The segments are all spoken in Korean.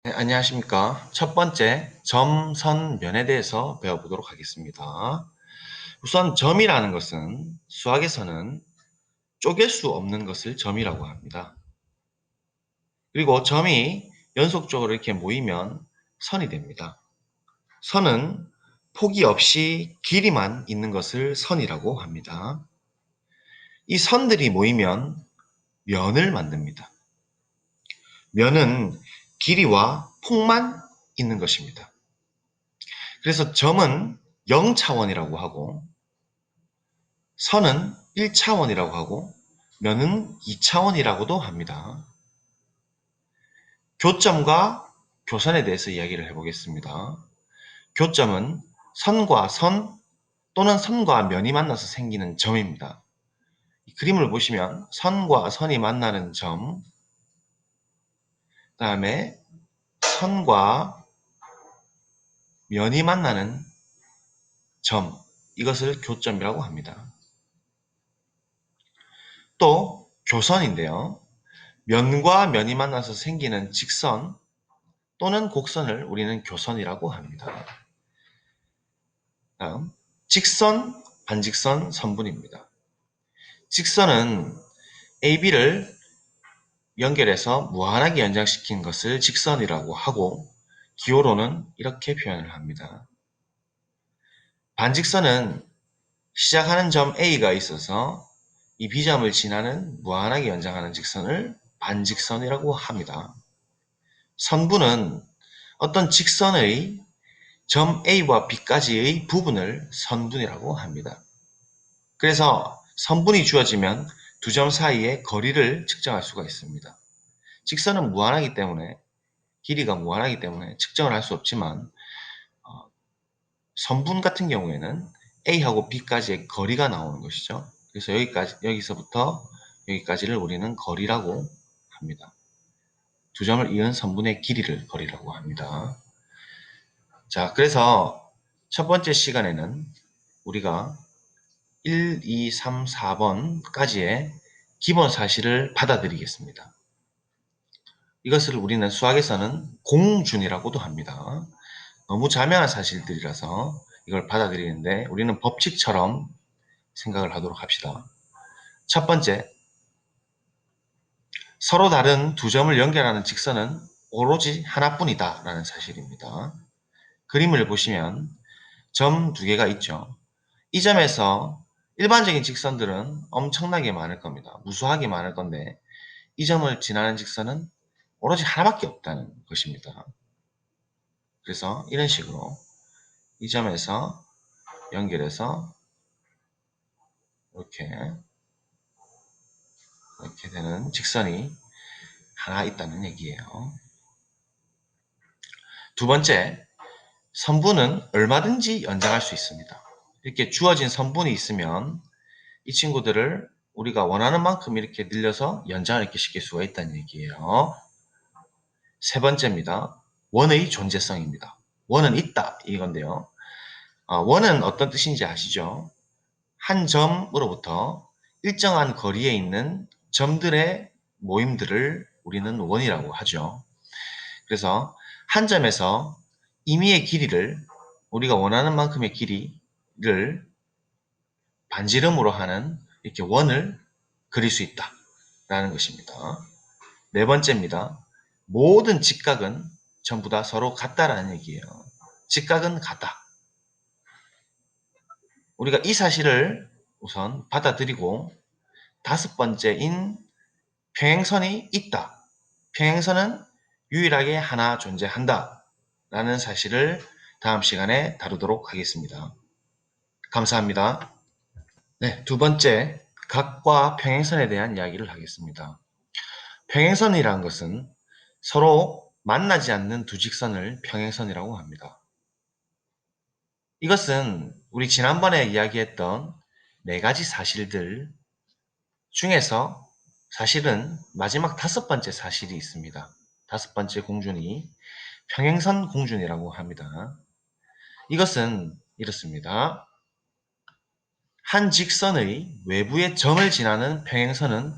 네, 안녕하십니까. 첫 번째, 점, 선, 면에 대해서 배워보도록 하겠습니다. 우선 점이라는 것은 수학에서는 쪼갤 수 없는 것을 점이라고 합니다. 그리고 점이 연속적으로 이렇게 모이면 선이 됩니다. 선은 폭이 없이 길이만 있는 것을 선이라고 합니다. 이 선들이 모이면 면을 만듭니다. 면은 길이와 폭만 있는 것입니다. 그래서 점은 0차원이라고 하고 선은 1차원이라고 하고 면은 2차원이라고도 합니다. 교점과 교선에 대해서 이야기를 해보겠습니다. 교점은 선과 선 또는 선과 면이 만나서 생기는 점입니다. 이 그림을 보시면 선과 선이 만나는 점, 그 다음에 선과 면이 만나는 점, 이것을 교점이라고 합니다. 또 교선인데요. 면과 면이 만나서 생기는 직선 또는 곡선을 우리는 교선이라고 합니다. 다음, 직선, 반직선, 선분입니다. 직선은 AB를 연결해서 무한하게 연장시킨 것을 직선이라고 하고 기호로는 이렇게 표현을 합니다. 반직선은 시작하는 점 A가 있어서 이 B점을 지나는 무한하게 연장하는 직선을 반직선이라고 합니다. 선분은 어떤 직선의 점 A와 B까지의 부분을 선분이라고 합니다. 그래서 선분이 주어지면 두 점 사이의 거리를 측정할 수가 있습니다. 직선은 무한하기 때문에 길이가 무한하기 때문에 측정을 할 수 없지만 선분 같은 경우에는 A하고 B까지의 거리가 나오는 것이죠. 그래서 여기서부터 여기까지를 우리는 거리라고 합니다. 두 점을 이은 선분의 길이를 거리라고 합니다. 자, 그래서 첫 번째 시간에는 우리가 1, 2, 3, 4번까지의 기본 사실을 받아들이겠습니다. 이것을 우리는 수학에서는 공준이라고도 합니다. 너무 자명한 사실들이라서 이걸 받아들이는데 우리는 법칙처럼 생각을 하도록 합시다. 첫 번째, 서로 다른 두 점을 연결하는 직선은 오로지 하나뿐이다 라는 사실입니다. 그림을 보시면 점 두 개가 있죠. 이 점에서 일반적인 직선들은 엄청나게 많을 겁니다. 무수하게 많을 건데 이 점을 지나는 직선은 오로지 하나밖에 없다는 것입니다. 그래서 이런 식으로 이 점에서 연결해서 이렇게 되는 직선이 하나 있다는 얘기예요. 두 번째, 선분은 얼마든지 연장할 수 있습니다. 이렇게 주어진 선분이 있으면 이 친구들을 우리가 원하는 만큼 이렇게 늘려서 연장을 이렇게 시킬 수가 있다는 얘기예요. 세 번째입니다. 원의 존재성입니다. 원은 있다 이건데요. 원은 어떤 뜻인지 아시죠? 한 점으로부터 일정한 거리에 있는 점들의 모임들을 우리는 원이라고 하죠. 그래서 한 점에서 임의의 길이를 우리가 원하는 만큼의 길이를 반지름으로 하는 이렇게 원을 그릴 수 있다라는 것입니다. 네 번째입니다. 모든 직각은 전부 다 서로 같다라는 얘기예요. 직각은 같다. 우리가 이 사실을 우선 받아들이고 다섯 번째인 평행선이 있다. 평행선은 유일하게 하나 존재한다. 라는 사실을 다음 시간에 다루도록 하겠습니다. 감사합니다. 네, 두 번째, 각과 평행선에 대한 이야기를 하겠습니다. 평행선이라는 것은 서로 만나지 않는 두 직선을 평행선이라고 합니다. 이것은 우리 지난번에 이야기했던 네 가지 사실들 중에서 사실은 마지막 다섯 번째 사실이 있습니다. 다섯 번째 공준이 평행선 공준이라고 합니다. 이것은 이렇습니다. 한 직선의 외부의 점을 지나는 평행선은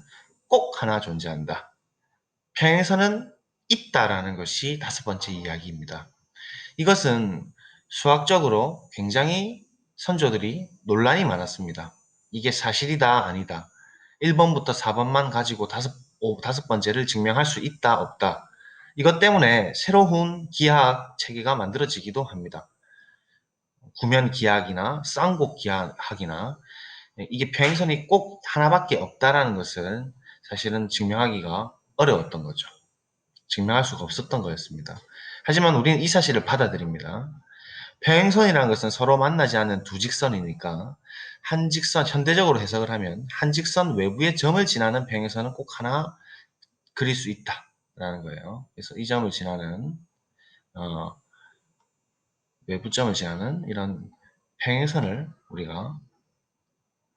꼭 하나 존재한다. 평행선은 있다라는 것이 다섯 번째 이야기입니다. 이것은 수학적으로 굉장히 선조들이 논란이 많았습니다. 이게 사실이다, 아니다. 1번부터 4번만 가지고 다섯 번째를 증명할 수 있다, 없다. 이것 때문에 새로운 기하학 체계가 만들어지기도 합니다. 구면 기하학이나 쌍곡 기하학이나 이게 평행선이 꼭 하나밖에 없다라는 것을 사실은 증명하기가 어려웠던 거죠. 증명할 수가 없었던 거였습니다. 하지만 우리는 이 사실을 받아들입니다. 평행선이라는 것은 서로 만나지 않는 두 직선이니까 한 직선, 현대적으로 해석을 하면 한 직선 외부의 점을 지나는 평행선은 꼭 하나 그릴 수 있다라는 거예요. 그래서 이 점을 지나는 외부점을 지나는 이런 평행선을 우리가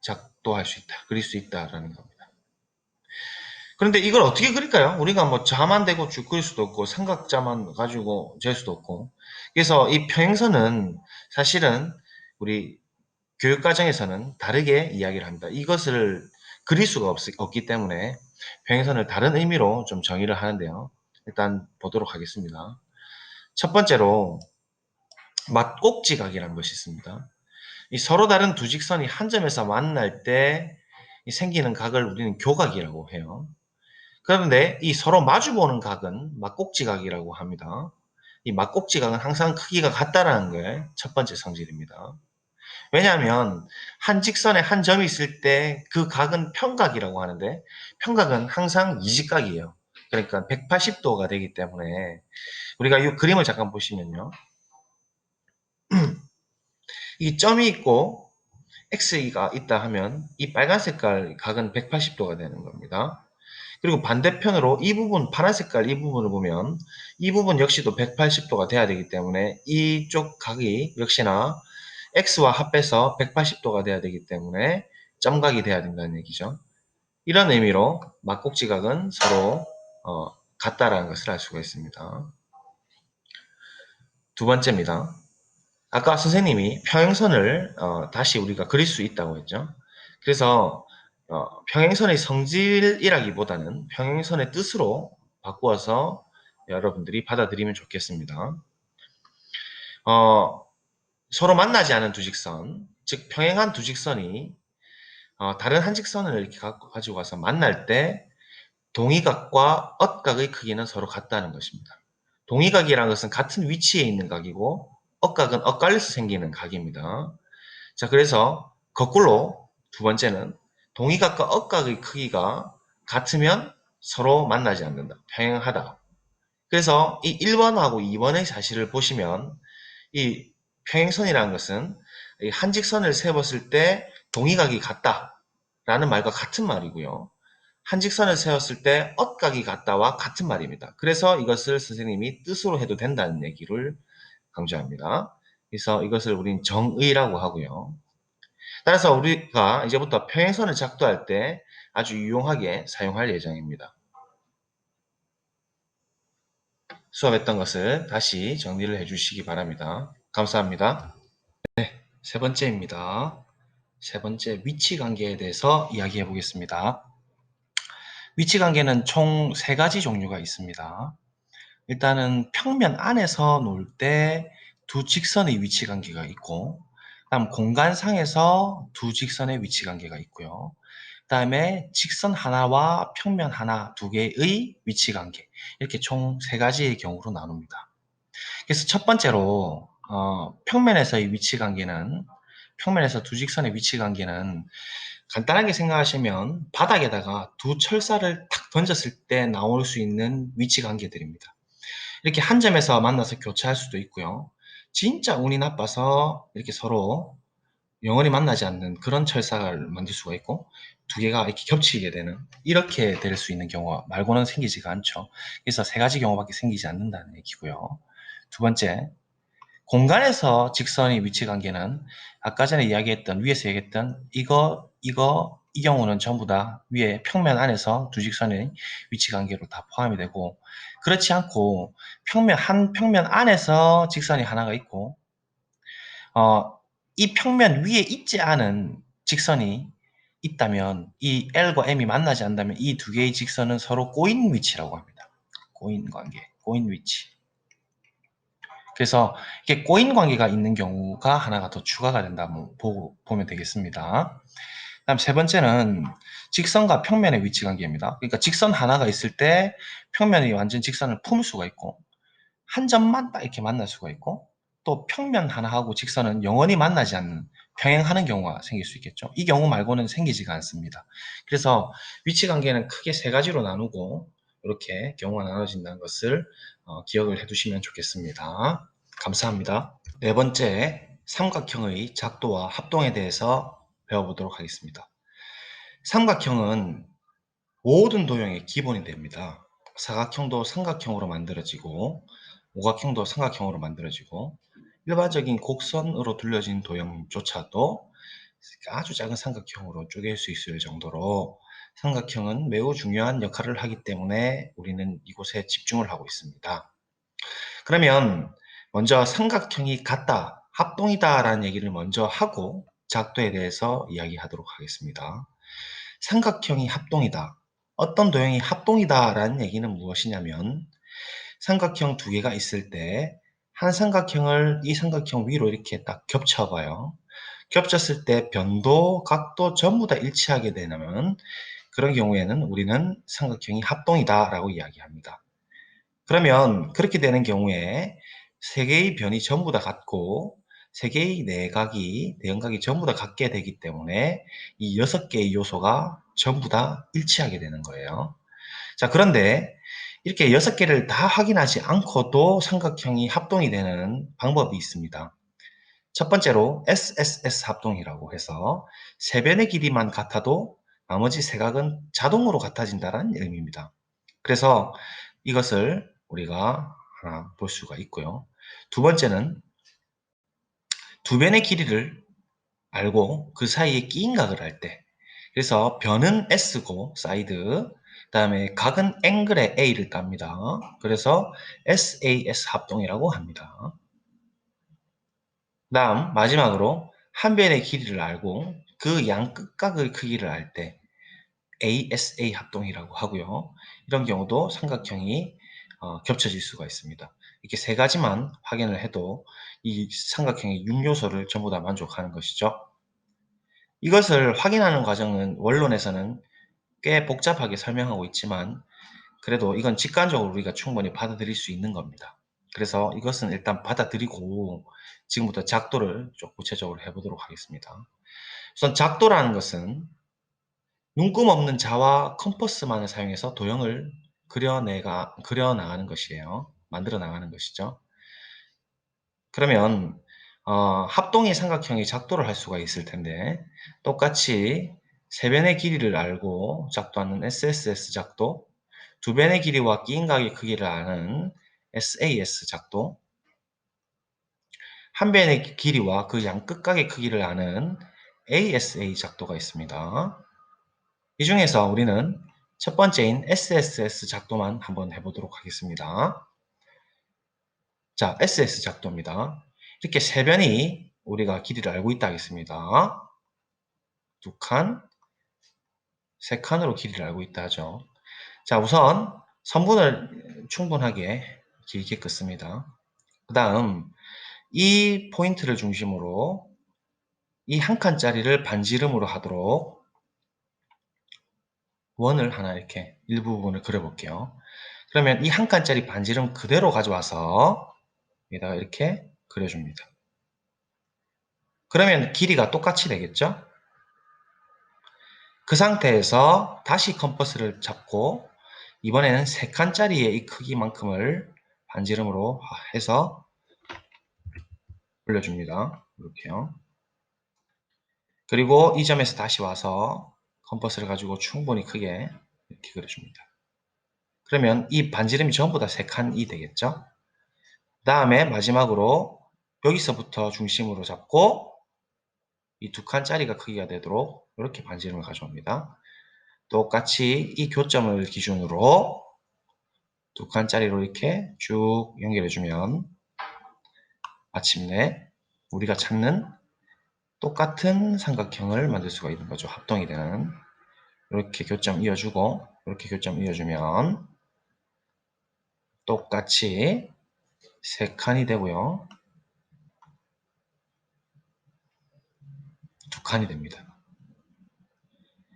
작도할 수 있다, 그릴 수 있다라는 겁니다. 그런데 이걸 어떻게 그릴까요? 우리가 뭐 자만 대고 쭉 그릴 수도 없고 삼각자만 가지고 잴 수도 없고. 그래서 이 평행선은 사실은 우리 교육과정에서는 다르게 이야기를 합니다. 이것을 그릴 수가 없기 때문에 평행선을 다른 의미로 좀 정의를 하는데요. 일단 보도록 하겠습니다. 첫 번째로 맞꼭지각이라는 것이 있습니다. 이 서로 다른 두 직선이 한 점에서 만날 때 생기는 각을 우리는 교각이라고 해요. 그런데 이 서로 마주보는 각은 맞꼭지각이라고 합니다. 이 맞꼭지각은 항상 크기가 같다라는 게 첫 번째 성질입니다. 왜냐하면 한 직선에 한 점이 있을 때 그 각은 평각이라고 하는데 평각은 항상 이직각이에요. 그러니까 180도가 되기 때문에 우리가 이 그림을 잠깐 보시면요. 이 점이 있고 x가 있다 하면 이 빨간 색깔 각은 180도가 되는 겁니다. 그리고 반대편으로 이 부분, 파란 색깔 이 부분을 보면 이 부분 역시도 180도가 돼야 되기 때문에 이쪽 각이 역시나 x와 합해서 180도가 돼야 되기 때문에 점각이 돼야 된다는 얘기죠. 이런 의미로 막꼭지각은 서로 같다라는 것을 알 수가 있습니다. 두 번째입니다. 아까 선생님이 평행선을 다시 우리가 그릴 수 있다고 했죠. 그래서 평행선의 성질이라기보다는 평행선의 뜻으로 바꾸어서 여러분들이 받아들이면 좋겠습니다. 서로 만나지 않은 두 직선, 즉 평행한 두 직선이 다른 한 직선을 이렇게 가지고 가서 만날 때 동의각과 엇각의 크기는 서로 같다는 것입니다. 동의각이라는 것은 같은 위치에 있는 각이고 엇각은 엇갈려서 생기는 각입니다. 자, 그래서 거꾸로 두 번째는 동의각과 엇각의 크기가 같으면 서로 만나지 않는다. 평행하다. 그래서 이 1번하고 2번의 사실을 보시면 이 평행선이라는 것은 한 직선을 세웠을 때 동의각이 같다라는 말과 같은 말이고요. 한 직선을 세웠을 때 엇각이 같다와 같은 말입니다. 그래서 이것을 선생님이 뜻으로 해도 된다는 얘기를 강조합니다. 그래서 이것을 우린 정의라고 하고요. 따라서 우리가 이제부터 평행선을 작도할 때 아주 유용하게 사용할 예정입니다. 수업했던 것을 다시 정리를 해주시기 바랍니다. 감사합니다. 세 번째입니다. 세 번째 위치 관계에 대해서 이야기해 보겠습니다. 위치 관계는 총 세 가지 종류가 있습니다. 일단은 평면 안에서 놀 때 두 직선의 위치 관계가 있고, 그다음 공간상에서 두 직선의 위치 관계가 있고요. 그다음에 직선 하나와 평면 하나, 두 개의 위치 관계. 이렇게 총 세 가지의 경우로 나눕니다. 그래서 첫 번째로 평면에서의 위치 관계는 평면에서 두 직선의 위치 관계는 간단하게 생각하시면 바닥에다가 두 철사를 탁 던졌을 때 나올 수 있는 위치 관계들입니다. 이렇게 한 점에서 만나서 교차할 수도 있고요. 진짜 운이 나빠서 이렇게 서로 영원히 만나지 않는 그런 철사를 만들 수가 있고 두 개가 이렇게 겹치게 되는 이렇게 될 수 있는 경우가 말고는 생기지가 않죠. 그래서 세 가지 경우밖에 생기지 않는다는 얘기고요. 두 번째, 공간에서 직선의 위치 관계는 아까 전에 이야기했던 위에서 얘기했던 이 경우는 전부 다 위에 평면 안에서 두 직선의 위치 관계로 다 포함이 되고 그렇지 않고 한 평면 안에서 직선이 하나가 있고 이 평면 위에 있지 않은 직선이 있다면 이 L과 M이 만나지 않는다면 이 두 개의 직선은 서로 꼬인 위치라고 합니다. 꼬인 관계, 꼬인 위치. 그래서 이게 꼬인 관계가 있는 경우가 하나가 더 추가가 된다고 보면 되겠습니다. 다음 세 번째는 직선과 평면의 위치 관계입니다. 그러니까 직선 하나가 있을 때 평면이 완전 직선을 품을 수가 있고 한 점만 딱 이렇게 만날 수가 있고 또 평면 하나하고 직선은 영원히 만나지 않는 병행하는 경우가 생길 수 있겠죠. 이 경우 말고는 생기지가 않습니다. 그래서 위치 관계는 크게 세 가지로 나누고 이렇게 경우가 나눠진다는 것을 기억을 해두시면 좋겠습니다. 감사합니다. 네 번째, 삼각형의 작도와 합동에 대해서 배워보도록 하겠습니다. 삼각형은 모든 도형의 기본이 됩니다. 사각형도 삼각형으로 만들어지고 오각형도 삼각형으로 만들어지고 일반적인 곡선으로 둘러진 도형조차도 아주 작은 삼각형으로 쪼갤 수 있을 정도로 삼각형은 매우 중요한 역할을 하기 때문에 우리는 이곳에 집중을 하고 있습니다. 그러면 먼저 삼각형이 같다, 합동이다 라는 얘기를 먼저 하고 작도에 대해서 이야기하도록 하겠습니다. 삼각형이 합동이다. 어떤 도형이 합동이다 라는 얘기는 무엇이냐면 삼각형 두 개가 있을 때 한 삼각형을 이 삼각형 위로 이렇게 딱 겹쳐봐요. 겹쳤을 때 변도, 각도 전부 다 일치하게 되면 그런 경우에는 우리는 삼각형이 합동이다 라고 이야기합니다. 그러면 그렇게 되는 경우에 세 개의 변이 전부 다 같고 세 개의 내각이, 내연각이 전부 다 같게 되기 때문에 이 6개의 요소가 전부 다 일치하게 되는 거예요. 자, 그런데 이렇게 6개를 다 확인하지 않고도 삼각형이 합동이 되는 방법이 있습니다. 첫 번째로 SSS 합동이라고 해서 세 변의 길이만 같아도 나머지 세 각은 자동으로 같아진다는 의미입니다. 그래서 이것을 우리가 하나 볼 수가 있고요. 두 번째는 두 변의 길이를 알고 그 사이에 끼인각을 할 때, 그래서 변은 S고 사이드, 그 다음에 각은 앵글에 A를 깝니다. 그래서 SAS 합동이라고 합니다. 다음 마지막으로 한 변의 길이를 알고 그 양 끝각의 크기를 알 때 ASA 합동이라고 하고요. 이런 경우도 삼각형이 겹쳐질 수가 있습니다. 이렇게 세 가지만 확인을 해도 이 삼각형의 6요소를 전부 다 만족하는 것이죠. 이것을 확인하는 과정은 원론에서는 꽤 복잡하게 설명하고 있지만 그래도 이건 직관적으로 우리가 충분히 받아들일 수 있는 겁니다. 그래서 이것은 일단 받아들이고 지금부터 작도를 좀 구체적으로 해보도록 하겠습니다. 우선 작도라는 것은 눈금 없는 자와 컴퍼스만을 사용해서 도형을 그려나가는 것이에요. 만들어 나가는 것이죠. 그러면 합동의 삼각형이 작도를 할 수가 있을 텐데 똑같이 세 변의 길이를 알고 작도하는 SSS 작도, 두 변의 길이와 끼인각의 크기를 아는 SAS 작도, 한 변의 길이와 그 양 끝각의 크기를 아는 ASA 작도가 있습니다. 이 중에서 우리는 첫 번째인 SSS 작도만 한번 해보도록 하겠습니다. 자, SS 작도입니다. 이렇게 세 변이 우리가 길이를 알고 있다 하겠습니다. 두 칸, 세 칸으로 길이를 알고 있다 하죠. 자, 우선 선분을 충분하게 길게 긋습니다. 그 다음 이 포인트를 중심으로 이 한 칸짜리를 반지름으로 하도록 원을 하나 이렇게 일부분을 그려볼게요. 그러면 이 한 칸짜리 반지름 그대로 가져와서 여기다가 이렇게 그려줍니다. 그러면 길이가 똑같이 되겠죠? 그 상태에서 다시 컴퍼스를 잡고 이번에는 3칸짜리의 이 크기만큼을 반지름으로 해서 올려줍니다. 이렇게요. 그리고 이 점에서 다시 와서 컴퍼스를 가지고 충분히 크게 이렇게 그려줍니다. 그러면 이 반지름이 전부 다 3칸이 되겠죠? 그 다음에 마지막으로 여기서부터 중심으로 잡고 이 2칸짜리가 크기가 되도록 이렇게 반지름을 가져옵니다. 똑같이 이 교점을 기준으로 2칸짜리로 이렇게 쭉 연결해주면 마침내 우리가 찾는 똑같은 삼각형을 만들 수가 있는 거죠. 합동이 되는. 이렇게 교점 이어주고 이렇게 교점 이어주면 똑같이 3칸이 되고요. 2칸이 됩니다.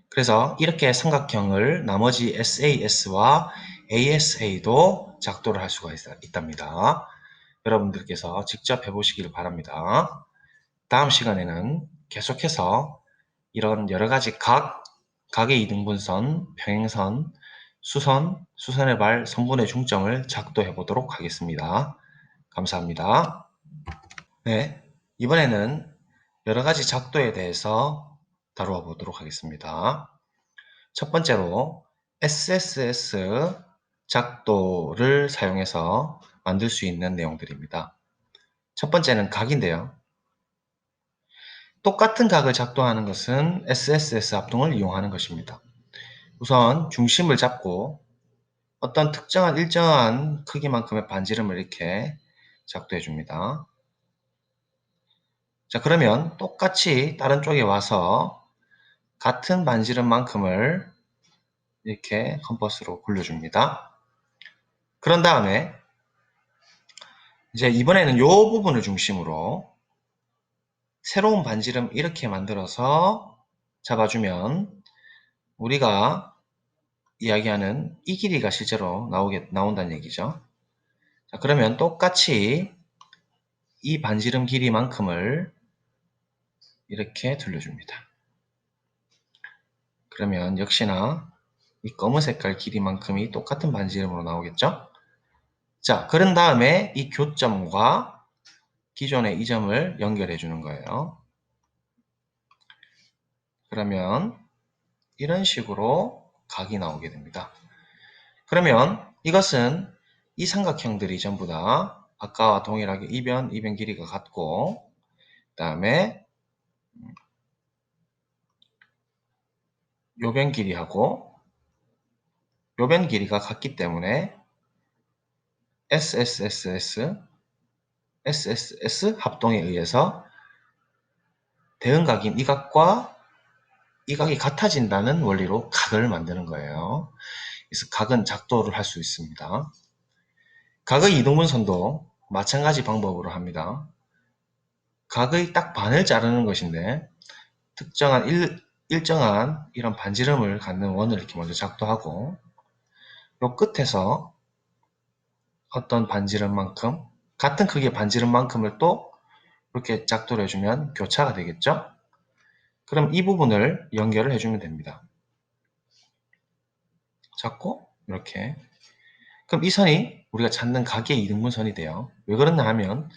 그래서 이렇게 삼각형을 나머지 SAS와 ASA도 작도를 할 수가 있답니다. 여러분들께서 직접 해보시길 바랍니다. 다음 시간에는 계속해서 이런 여러가지 각의 이등분선, 평행선, 수선, 수선의 발, 선분의 중점을 작도해 보도록 하겠습니다. 감사합니다. 네, 이번에는 여러가지 작도에 대해서 다루어 보도록 하겠습니다. 첫 번째로 SSS 작도를 사용해서 만들 수 있는 내용들입니다. 첫 번째는 각인데요. 똑같은 각을 작도하는 것은 SSS 합동을 이용하는 것입니다. 우선 중심을 잡고 어떤 특정한 일정한 크기만큼의 반지름을 이렇게 작도해 줍니다. 자, 그러면 똑같이 다른 쪽에 와서 같은 반지름만큼을 이렇게 컴퍼스로 굴려줍니다. 그런 다음에 이제 이번에는 이 부분을 중심으로 새로운 반지름 이렇게 만들어서 잡아주면 우리가 이야기하는 이 길이가 실제로 나온다는 얘기죠. 자, 그러면 똑같이 이 반지름 길이만큼을 이렇게 돌려줍니다. 그러면 역시나 이 검은 색깔 길이만큼이 똑같은 반지름으로 나오겠죠? 자, 그런 다음에 이 교점과 기존의 이 점을 연결해 주는 거예요. 그러면 이런 식으로 각이 나오게 됩니다. 그러면 이것은 이 삼각형들이 전부 다 아까와 동일하게 이변 길이가 같고 그 다음에 요변 길이하고 요변 길이가 같기 때문에 SSS 합동에 의해서 대응각인 이 각과 이 각이 같아진다는 원리로 각을 만드는 거예요. 그래서 각은 작도를 할 수 있습니다. 각의 이등분선도 마찬가지 방법으로 합니다. 각의 딱 반을 자르는 것인데 특정한 일정한 이런 반지름을 갖는 원을 이렇게 먼저 작도하고 요 끝에서 어떤 반지름만큼 같은 크기의 반지름만큼을 또 이렇게 작도를 해주면 교차가 되겠죠? 그럼 이 부분을 연결을 해주면 됩니다. 잡고 이렇게 그럼 이 선이 우리가 찾는 각의 이등분선이 돼요. 왜 그러냐 하면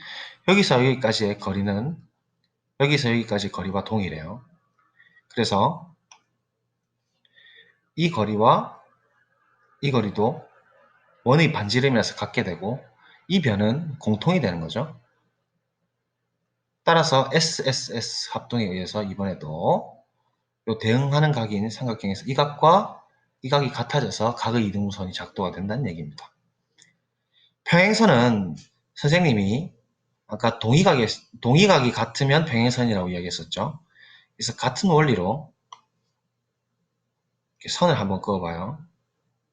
여기서 여기까지의 거리는 여기서 여기까지 거리와 동일해요. 그래서 이 거리와 이 거리도 원의 반지름이라서 같게 되고 이 변은 공통이 되는 거죠. 따라서 SSS 합동에 의해서 이번에도 요 대응하는 각인 삼각형에서 이 각과 이 각이 같아져서 각의 이등분선이 작도가 된다는 얘기입니다. 평행선은 선생님이 아까 동의각이 같으면 평행선이라고 이야기했었죠. 그래서 같은 원리로 이렇게 선을 한번 그어봐요.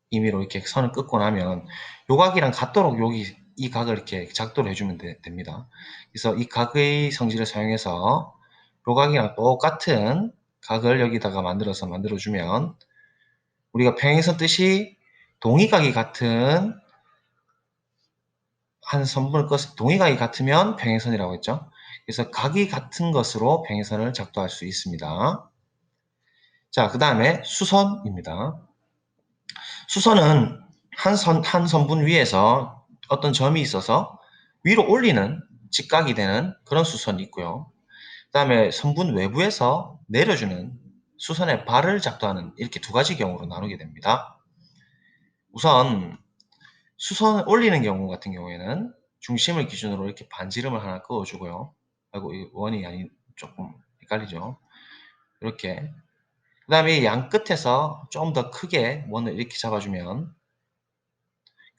임의로 이렇게 선을 긋고 나면 요 각이랑 같도록 여기 이 각을 이렇게 작도를 해주면 됩니다. 그래서 이 각의 성질을 사용해서 요 각이랑 똑같은 각을 여기다가 만들어주면 우리가 평행선 뜻이 동의각이 같은 한 선분을 꺼서 동의각이 같으면 평행선이라고 했죠. 그래서 각이 같은 것으로 평행선을 작도할 수 있습니다. 자, 그 다음에 수선입니다. 수선은 한 선분 위에서 어떤 점이 있어서 위로 올리는 직각이 되는 그런 수선이 있고요. 그 다음에 선분 외부에서 내려주는 수선의 발을 작도하는 이렇게 두 가지 경우로 나누게 됩니다. 우선 수선을 올리는 경우 같은 경우에는 중심을 기준으로 이렇게 반지름을 하나 그어주고요. 아이고, 이 원이 아니 조금 헷갈리죠. 이렇게. 그 다음에 양 끝에서 좀 더 크게 원을 이렇게 잡아주면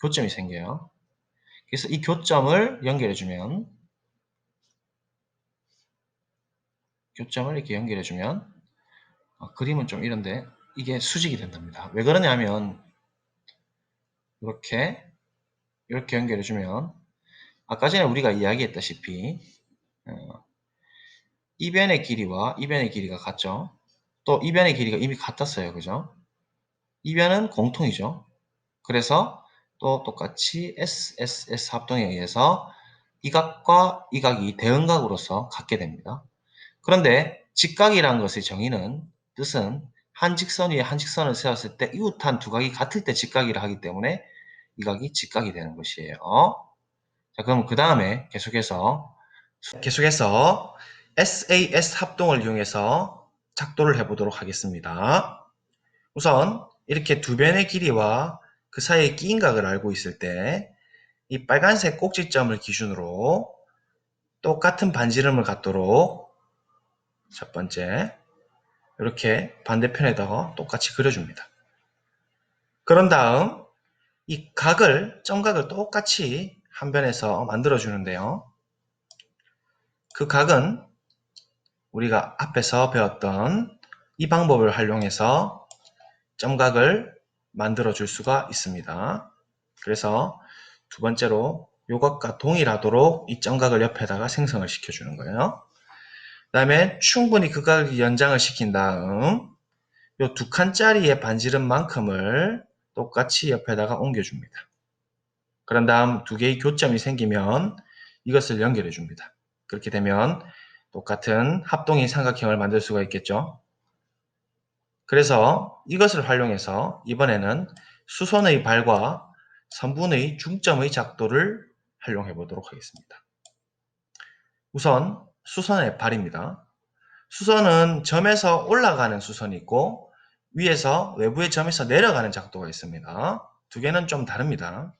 교점이 생겨요. 그래서 이 교점을 연결해주면 그림은 좀 이런데 이게 수직이 된답니다. 왜 그러냐면 이렇게 이렇게 연결해주면 아까 전에 우리가 이야기했다시피 이 변의 길이와 이 변의 길이가 같죠. 또 이 변의 길이가 이미 같았어요. 그죠? 이 변은 공통이죠. 그래서 또 똑같이 SSS 합동에 의해서 이 각과 이 각이 대응각으로서 같게 됩니다. 그런데 직각이라는 것의 정의는 뜻은 한 직선 위에 한 직선을 세웠을 때 이웃한 두 각이 같을 때 직각이라 하기 때문에 이 각이 직각이 되는 것이에요. 자, 그럼 그 다음에 계속해서 SAS 합동을 이용해서 작도를 해보도록 하겠습니다. 우선 이렇게 두 변의 길이와 그 사이의 끼인각을 알고 있을 때 이 빨간색 꼭지점을 기준으로 똑같은 반지름을 갖도록 첫 번째 이렇게 반대편에다가 똑같이 그려줍니다. 그런 다음 이 각을, 점각을 똑같이 한 변에서 만들어주는데요. 그 각은 우리가 앞에서 배웠던 이 방법을 활용해서 점각을 만들어 줄 수가 있습니다. 그래서 두 번째로 요것과 동일하도록 이 점각을 옆에다가 생성을 시켜주는 거예요. 그 다음에 충분히 그 각을 연장을 시킨 다음 요 두 칸짜리의 반지름만큼을 똑같이 옆에다가 옮겨줍니다. 그런 다음 두 개의 교점이 생기면 이것을 연결해 줍니다. 그렇게 되면 똑같은 합동의 삼각형을 만들 수가 있겠죠. 그래서 이것을 활용해서 이번에는 수선의 발과 선분의 중점의 작도를 활용해 보도록 하겠습니다. 우선 수선의 발입니다. 수선은 점에서 올라가는 수선이 있고 위에서 외부의 점에서 내려가는 작도가 있습니다. 두 개는 좀 다릅니다.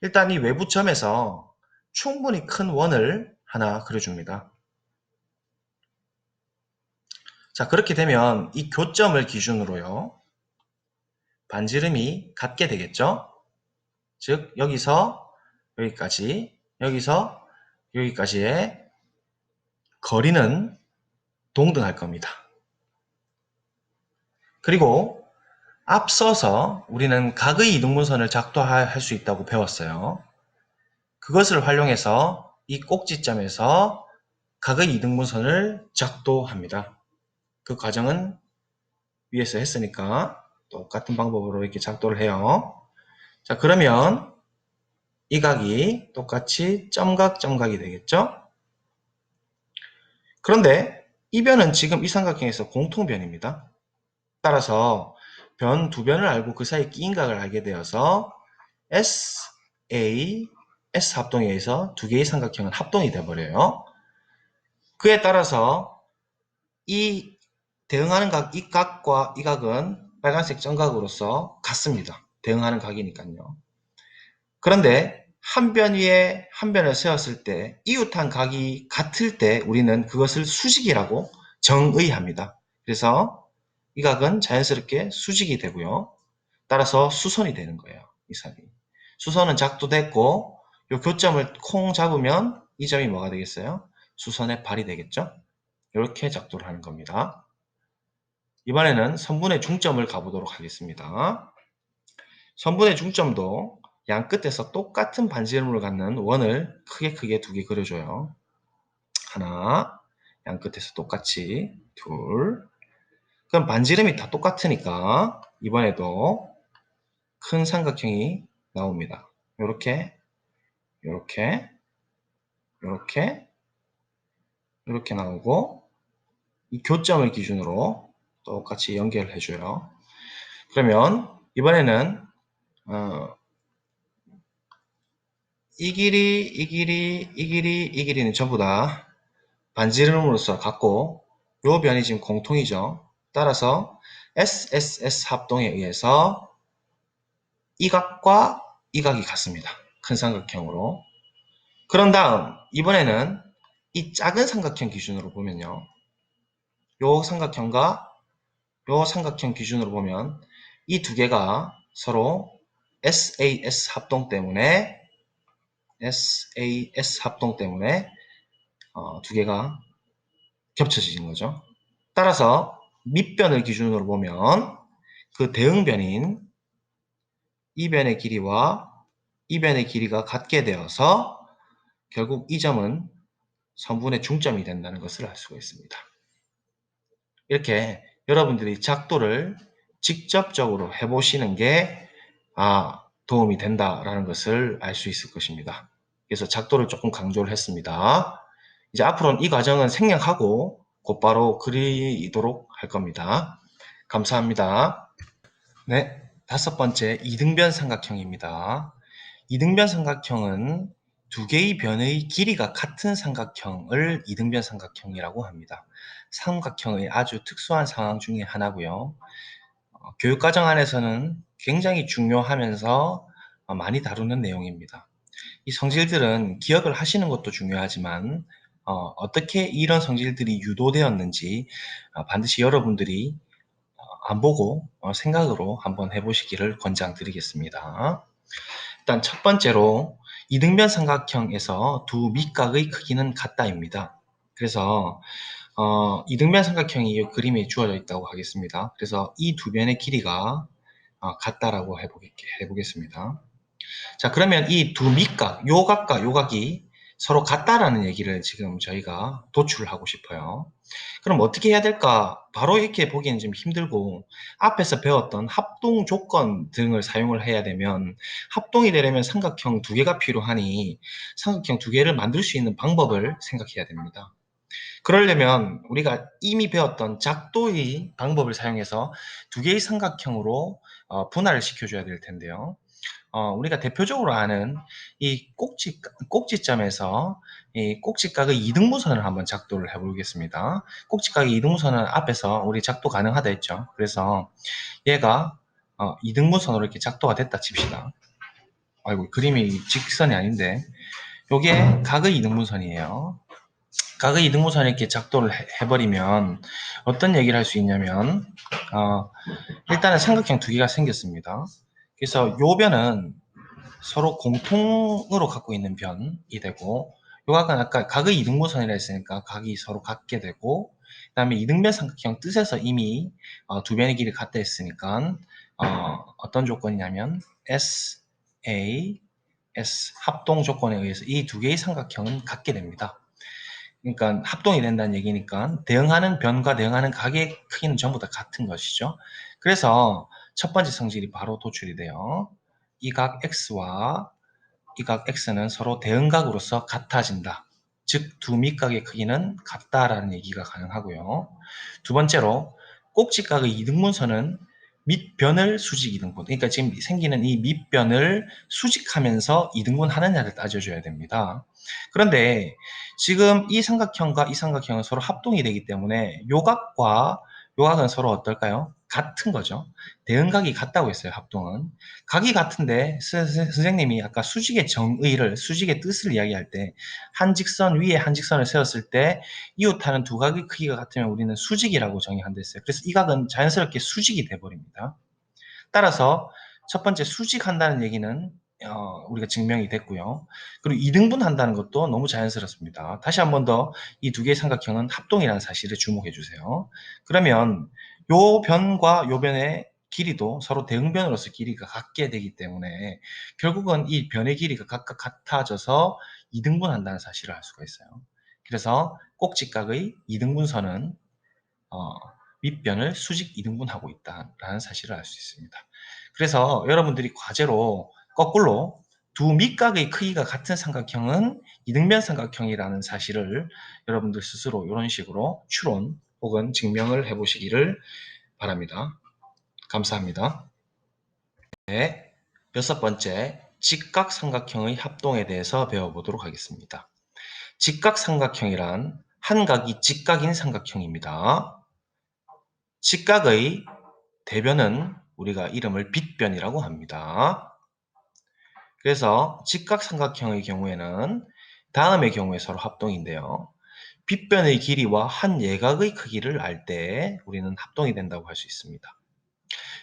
일단 이 외부 점에서 충분히 큰 원을 하나 그려줍니다. 자, 그렇게 되면 이 교점을 기준으로요. 반지름이 같게 되겠죠? 즉 여기서 여기까지, 여기서 여기까지의 거리는 동등할 겁니다. 그리고 앞서서 우리는 각의 이등분선을 작도할 수 있다고 배웠어요. 그것을 활용해서 이 꼭지점에서 각의 이등분선을 작도합니다. 그 과정은 위에서 했으니까 똑같은 방법으로 이렇게 작도를 해요. 자, 그러면 이 각이 똑같이 점각, 점각이 되겠죠? 그런데 이 변은 지금 이 삼각형에서 공통변입니다. 따라서 변 두 변을 알고 그 사이 끼인각을 알게 되어서 S 합동에 의해서 두 개의 삼각형은 합동이 되어버려요. 그에 따라서 이 대응하는 각, 이 각과 이 각은 빨간색 점각으로서 같습니다. 대응하는 각이니까요. 그런데 한 변 위에 한 변을 세웠을 때 이웃한 각이 같을 때 우리는 그것을 수직이라고 정의합니다. 그래서 이 각은 자연스럽게 수직이 되고요. 따라서 수선이 되는 거예요. 이 선이. 수선은 작도됐고 이 교점을 콩 잡으면 이 점이 뭐가 되겠어요? 수선의 발이 되겠죠? 이렇게 작도를 하는 겁니다. 이번에는 선분의 중점을 가보도록 하겠습니다. 선분의 중점도 양 끝에서 똑같은 반지름을 갖는 원을 크게 두 개 그려줘요. 하나, 양 끝에서 똑같이 둘. 그럼 반지름이 다 똑같으니까 이번에도 큰 삼각형이 나옵니다. 요렇게, 요렇게, 요렇게, 요렇게 나오고 이 교점을 기준으로 똑같이 연결을 해줘요. 그러면 이번에는 이 길이, 이 길이, 이 길이, 이 길이는 전부 다 반지름으로서 같고 요 변이 지금 공통이죠. 따라서 SSS 합동에 의해서 이 각과 이 각이 같습니다. 큰 삼각형으로. 그런 다음 이번에는 이 작은 삼각형 기준으로 보면요. 요 삼각형과 요 삼각형 기준으로 보면 이 두 개가 서로 SAS 합동 때문에 두 개가 겹쳐지는 거죠. 따라서 밑변을 기준으로 보면 그 대응변인 이 변의 길이와 이 변의 길이가 같게 되어서 결국 이 점은 선분의 중점이 된다는 것을 알 수가 있습니다. 이렇게 여러분들이 작도를 직접적으로 해보시는 게 도움이 된다라는 것을 알 수 있을 것입니다. 그래서 작도를 조금 강조를 했습니다. 이제 앞으로는 이 과정은 생략하고 곧바로 그리도록 할 겁니다. 감사합니다. 네, 다섯 번째 이등변 삼각형입니다. 이등변 삼각형은 두 개의 변의 길이가 같은 삼각형을 이등변 삼각형이라고 합니다. 삼각형의 아주 특수한 상황 중에 하나고요. 교육과정 안에서는 굉장히 중요하면서 많이 다루는 내용입니다. 이 성질들은 기억을 하시는 것도 중요하지만 어떻게 이런 성질들이 유도되었는지 반드시 여러분들이 안 보고 생각으로 한번 해보시기를 권장드리겠습니다. 일단 첫 번째로 이등변 삼각형에서 두 밑각의 크기는 같다입니다. 그래서 이등변 삼각형이 이 그림에 주어져 있다고 하겠습니다. 그래서 이 두 변의 길이가 같다라고 해보겠습니다. 자, 그러면 이 두 밑각, 요 각과 요 각이 서로 같다라는 얘기를 지금 저희가 도출하고 싶어요. 그럼 어떻게 해야 될까? 바로 이렇게 보기에는 좀 힘들고 앞에서 배웠던 합동 조건 등을 사용을 해야 되면 합동이 되려면 삼각형 두 개가 필요하니 삼각형 두 개를 만들 수 있는 방법을 생각해야 됩니다. 그러려면 우리가 이미 배웠던 작도의 방법을 사용해서 두 개의 삼각형으로 분할을 시켜줘야 될 텐데요. 우리가 대표적으로 아는 이 꼭지점에서 이 꼭지각의 이등분선을 한번 작도를 해보겠습니다. 꼭지각의 이등분선은 앞에서 우리 작도 가능하다 했죠. 그래서 얘가 이등분선으로 이렇게 작도가 됐다 칩시다. 아이고, 그림이 직선이 아닌데 요게 각의 이등분선이에요. 각의 이등분선을 이렇게 작도를 해버리면 어떤 얘기를 할 수 있냐면 일단은 삼각형 두 개가 생겼습니다. 그래서 요 변은 서로 공통으로 갖고 있는 변이 되고 요 각은 아까 각의 이등분선이라 했으니까 각이 서로 같게 되고 그 다음에 이등변 삼각형 뜻에서 이미 두 변의 길이 같다 했으니까 어떤 조건이냐면 S 합동 조건에 의해서 이 두 개의 삼각형은 같게 됩니다. 그러니까 합동이 된다는 얘기니까 대응하는 변과 대응하는 각의 크기는 전부 다 같은 것이죠. 그래서 첫 번째 성질이 바로 도출이 돼요. 이 각 X와 이 각 X는 서로 대응각으로서 같아진다. 즉, 두 밑각의 크기는 같다라는 얘기가 가능하고요. 두 번째로 꼭지각의 이등분선은 밑변을 수직 이등분. 그러니까 지금 생기는 이 밑변을 수직하면서 이등분하느냐를 따져줘야 됩니다. 그런데 지금 이 삼각형과 이 삼각형은 서로 합동이 되기 때문에 요각과 요각은 서로 어떨까요? 같은 거죠. 대응각이 같다고 했어요, 합동은. 각이 같은데 선생님이 아까 수직의 정의를, 수직의 뜻을 이야기할 때 한 직선 위에 한 직선을 세웠을 때 이웃하는 두 각의 크기가 같으면 우리는 수직이라고 정의한다 했어요. 그래서 이 각은 자연스럽게 수직이 돼버립니다. 따라서 첫 번째 수직한다는 얘기는 우리가 증명이 됐고요. 그리고 이등분한다는 것도 너무 자연스럽습니다. 다시 한 번 더 이 두 개의 삼각형은 합동이라는 사실에 주목해 주세요. 그러면 요 변과 요 변의 길이도 서로 대응변으로서 길이가 같게 되기 때문에 결국은 이 변의 길이가 각각 같아져서 이등분한다는 사실을 알 수가 있어요. 그래서 꼭지각의 이등분선은 밑변을 수직 이등분하고 있다라는 사실을 알 수 있습니다. 그래서 여러분들이 과제로 거꾸로 두 밑각의 크기가 같은 삼각형은 이등변 삼각형이라는 사실을 여러분들 스스로 이런 식으로 추론 혹은 증명을 해보시기를 바랍니다. 감사합니다. 네, 여섯 번째, 직각삼각형의 합동에 대해서 배워보도록 하겠습니다. 직각삼각형이란 한 각이 직각인 삼각형입니다. 직각의 대변은 우리가 이름을 빗변이라고 합니다. 그래서 직각삼각형의 경우에는 다음의 경우에 서로 합동인데요. 빗변의 길이와 한 예각의 크기를 알 때 우리는 합동이 된다고 할 수 있습니다.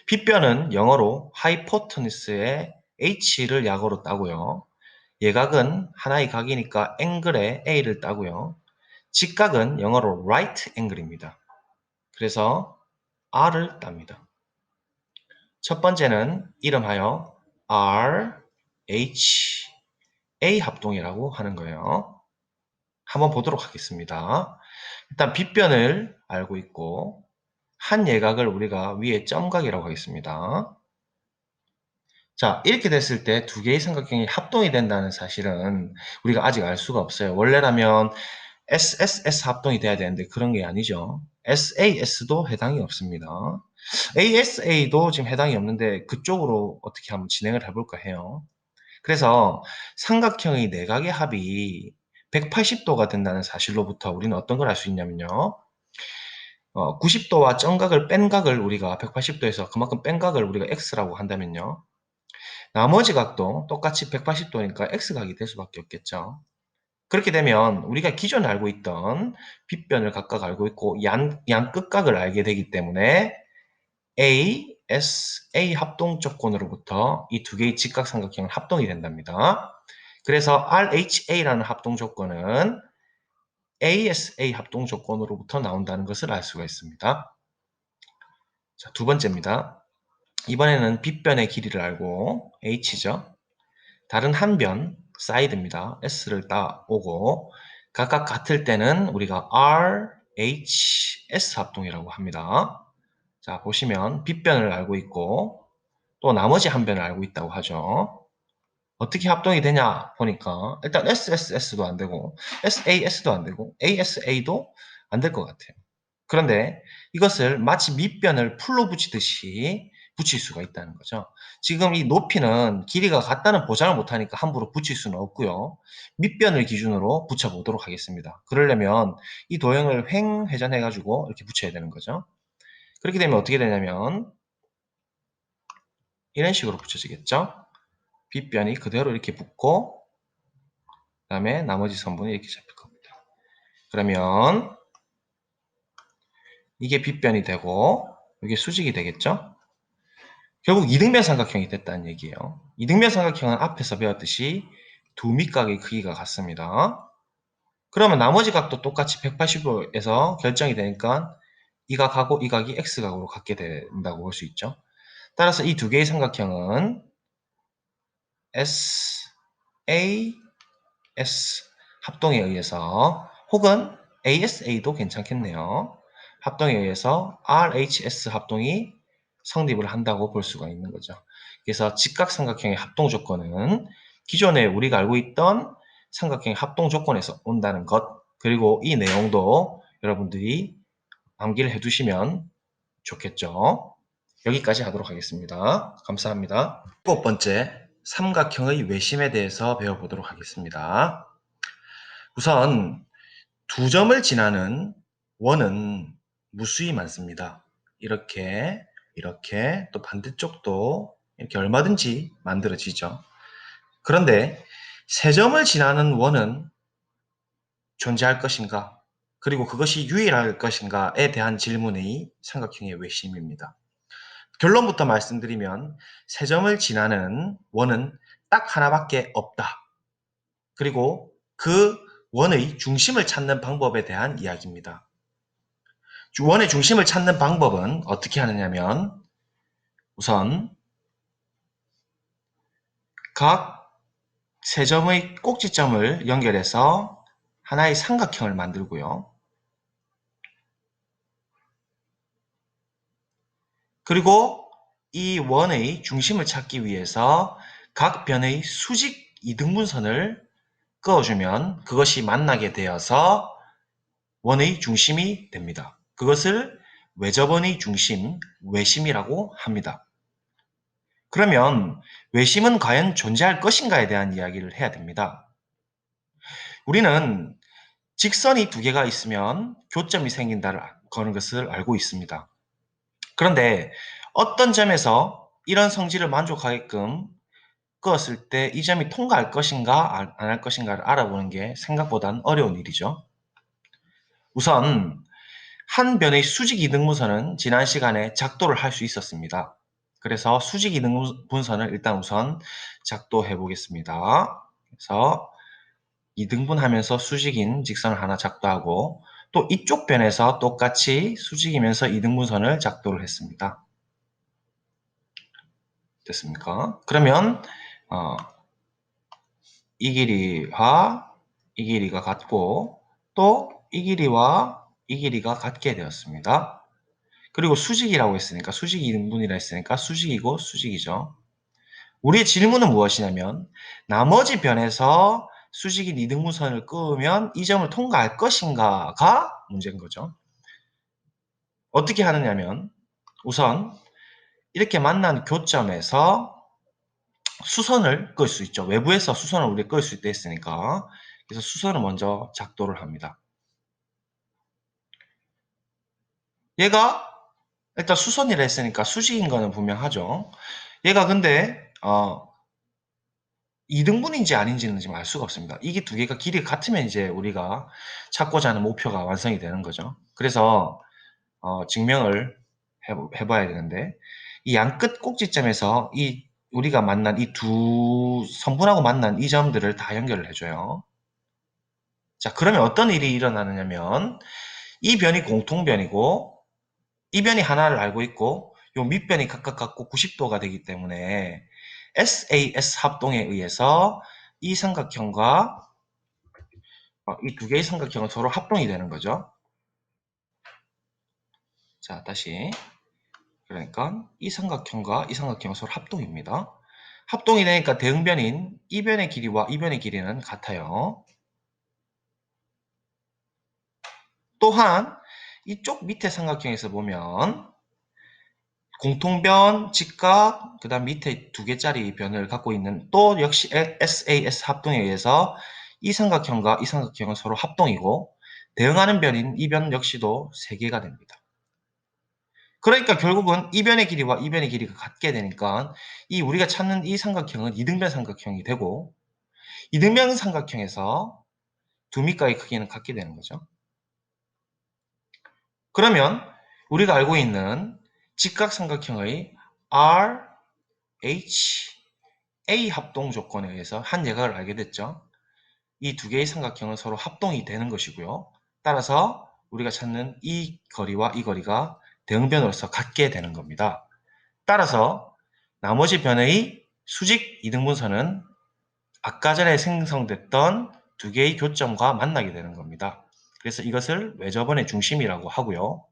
빗변은 영어로 hypotenuse의 h를 약어로 따고요. 예각은 하나의 각이니까 앵글에 a를 따고요. 직각은 영어로 right angle입니다. 그래서 r을 땁니다. 첫 번째는 이름하여 R, RHA 합동이라고 하는 거예요. 한번 보도록 하겠습니다. 일단 빗변을 알고 있고 한 예각을 우리가 위에 점각이라고 하겠습니다. 자, 이렇게 됐을 때 두 개의 삼각형이 합동이 된다는 사실은 우리가 아직 알 수가 없어요. 원래라면 SSS 합동이 돼야 되는데 그런 게 아니죠. SAS도 해당이 없습니다. ASA도 지금 해당이 없는데 그쪽으로 어떻게 한번 진행을 해볼까 해요. 그래서 삼각형의 내각의 합이 180도가 된다는 사실로부터 우리는 어떤 걸 알 수 있냐면요. 90도와 점각을 뺀 각을 우리가 180도에서 그만큼 뺀 각을 우리가 X라고 한다면요. 나머지 각도 똑같이 180도니까 X각이 될 수밖에 없겠죠. 그렇게 되면 우리가 기존에 알고 있던 빗변을 각각 알고 있고 양 끝각을 알게 되기 때문에 A, S, A 합동 조건으로부터 이 두 개의 직각삼각형은 합동이 된답니다. 그래서 RHA라는 합동 조건은 ASA 합동 조건으로부터 나온다는 것을 알 수가 있습니다. 자, 두 번째입니다. 이번에는 빗변의 길이를 알고 H죠. 다른 한 변, 사이드입니다. S를 따오고 각각 같을 때는 우리가 R, H, S 합동이라고 합니다. 자, 보시면 빗변을 알고 있고 또 나머지 한 변을 알고 있다고 하죠. 어떻게 합동이 되냐 보니까 일단 SSS도 안 되고 SAS도 안 되고 ASA도 안 될 것 같아요. 그런데 이것을 마치 밑변을 풀로 붙이듯이 붙일 수가 있다는 거죠. 지금 이 높이는 길이가 같다는 보장을 못하니까 함부로 붙일 수는 없고요. 밑변을 기준으로 붙여보도록 하겠습니다. 그러려면 이 도형을 횡회전해가지고 이렇게 붙여야 되는 거죠. 그렇게 되면 어떻게 되냐면 이런 식으로 붙여지겠죠. 빗변이 그대로 이렇게 붙고 그 다음에 나머지 선분이 이렇게 잡힐 겁니다. 그러면 이게 빗변이 되고 이게 수직이 되겠죠. 결국 이등변 삼각형이 됐다는 얘기예요. 이등변 삼각형은 앞에서 배웠듯이 두 밑각의 크기가 같습니다. 그러면 나머지 각도 똑같이 180도에서 결정이 되니까 이 각하고 이 각이 X각으로 같게 된다고 볼 수 있죠. 따라서 이 두 개의 삼각형은 SAS 합동에 의해서 혹은 ASA도 괜찮겠네요. 합동에 의해서 RHS 합동이 성립을 한다고 볼 수가 있는 거죠. 그래서 직각삼각형의 합동 조건은 기존에 우리가 알고 있던 삼각형의 합동 조건에서 온다는 것, 그리고 이 내용도 여러분들이 암기를 해두시면 좋겠죠. 여기까지 하도록 하겠습니다. 감사합니다. 7번째, 삼각형의 외심에 대해서 배워보도록 하겠습니다. 우선 두 점을 지나는 원은 무수히 많습니다. 이렇게 또 반대쪽도 이렇게 얼마든지 만들어지죠. 그런데 세 점을 지나는 원은 존재할 것인가? 그리고 그것이 유일할 것인가에 대한 질문이 삼각형의 외심입니다. 결론부터 말씀드리면 세 점을 지나는 원은 딱 하나밖에 없다. 그리고 그 원의 중심을 찾는 방법에 대한 이야기입니다. 원의 중심을 찾는 방법은 어떻게 하느냐면 우선 각 세 점의 꼭지점을 연결해서 하나의 삼각형을 만들고요. 그리고 이 원의 중심을 찾기 위해서 각 변의 수직 이등분선을 그어주면 그것이 만나게 되어서 원의 중심이 됩니다. 그것을 외접원의 중심, 외심이라고 합니다. 그러면 외심은 과연 존재할 것인가에 대한 이야기를 해야 됩니다. 우리는 직선이 두 개가 있으면 교점이 생긴다는 것을 알고 있습니다. 그런데 어떤 점에서 이런 성질을 만족하게끔 그었을 때 이 점이 통과할 것인가 안 할 것인가를 알아보는 게 생각보다는 어려운 일이죠. 우선 한 변의 수직 이등분선은 지난 시간에 작도를 할 수 있었습니다. 그래서 수직 이등분선을 일단 우선 작도해 보겠습니다. 그래서 이등분하면서 수직인 직선을 하나 작도하고 또 이쪽 변에서 똑같이 수직이면서 이등분선을 작도를 했습니다. 됐습니까? 그러면 이 길이와 이 길이가 같고 또 이 길이와 이 길이가 같게 되었습니다. 그리고 수직이라고 했으니까 수직이 인분이라 했으니까 수직이고 수직이죠. 우리의 질문은 무엇이냐면 나머지 변에서 수직인 이등분선을 그으면 이 점을 통과할 것인가가 문제인 거죠. 어떻게 하느냐면 우선 이렇게 만난 교점에서 수선을 그을 수 있죠. 외부에서 수선을 우리가 그을 수 있다 했으니까. 그래서 수선을 먼저 작도를 합니다. 얘가 일단 수선이라 했으니까 수직인 거는 분명하죠. 얘가 근데 2등분인지 아닌지는 지금 알 수가 없습니다. 이게 두 개가 길이가 같으면 이제 우리가 찾고자 하는 목표가 완성이 되는 거죠. 그래서 증명을 해봐야 되는데 이 양끝 꼭지점에서 이 우리가 만난 이 두 선분하고 만난 이 점들을 다 연결을 해줘요. 자, 그러면 어떤 일이 일어나느냐면 이 변이 공통변이고 이 변이 하나를 알고 있고 요 밑변이 각각 같고 90도가 되기 때문에 SAS 합동에 의해서 이 삼각형과 이 두 개의 삼각형은 서로 합동이 되는 거죠. 자, 다시. 그러니까 이 삼각형과 이 삼각형은 서로 합동입니다. 합동이 되니까 대응변인 이 변의 길이와 이 변의 길이는 같아요. 또한 이쪽 밑에 삼각형에서 보면 공통변, 직각, 그 다음 밑에 두 개짜리 변을 갖고 있는 또 역시 SAS 합동에 의해서 이 삼각형과 이 삼각형은 서로 합동이고 대응하는 변인 이 변 역시도 3개가 됩니다. 그러니까 결국은 이 변의 길이와 이 변의 길이가 같게 되니까 이 우리가 찾는 이 삼각형은 이등변 삼각형이 되고 이등변 삼각형에서 두 밑가의 크기는 같게 되는 거죠. 그러면 우리가 알고 있는 직각삼각형의 R, H, A 합동 조건에 의해서 한 예각을 알게 됐죠. 이 두 개의 삼각형은 서로 합동이 되는 것이고요. 따라서 우리가 찾는 이 거리와 이 거리가 대응변으로서 같게 되는 겁니다. 따라서 나머지 변의 수직 이등분선은 아까 전에 생성됐던 두 개의 교점과 만나게 되는 겁니다. 그래서 이것을 외접원의 중심이라고 하고요.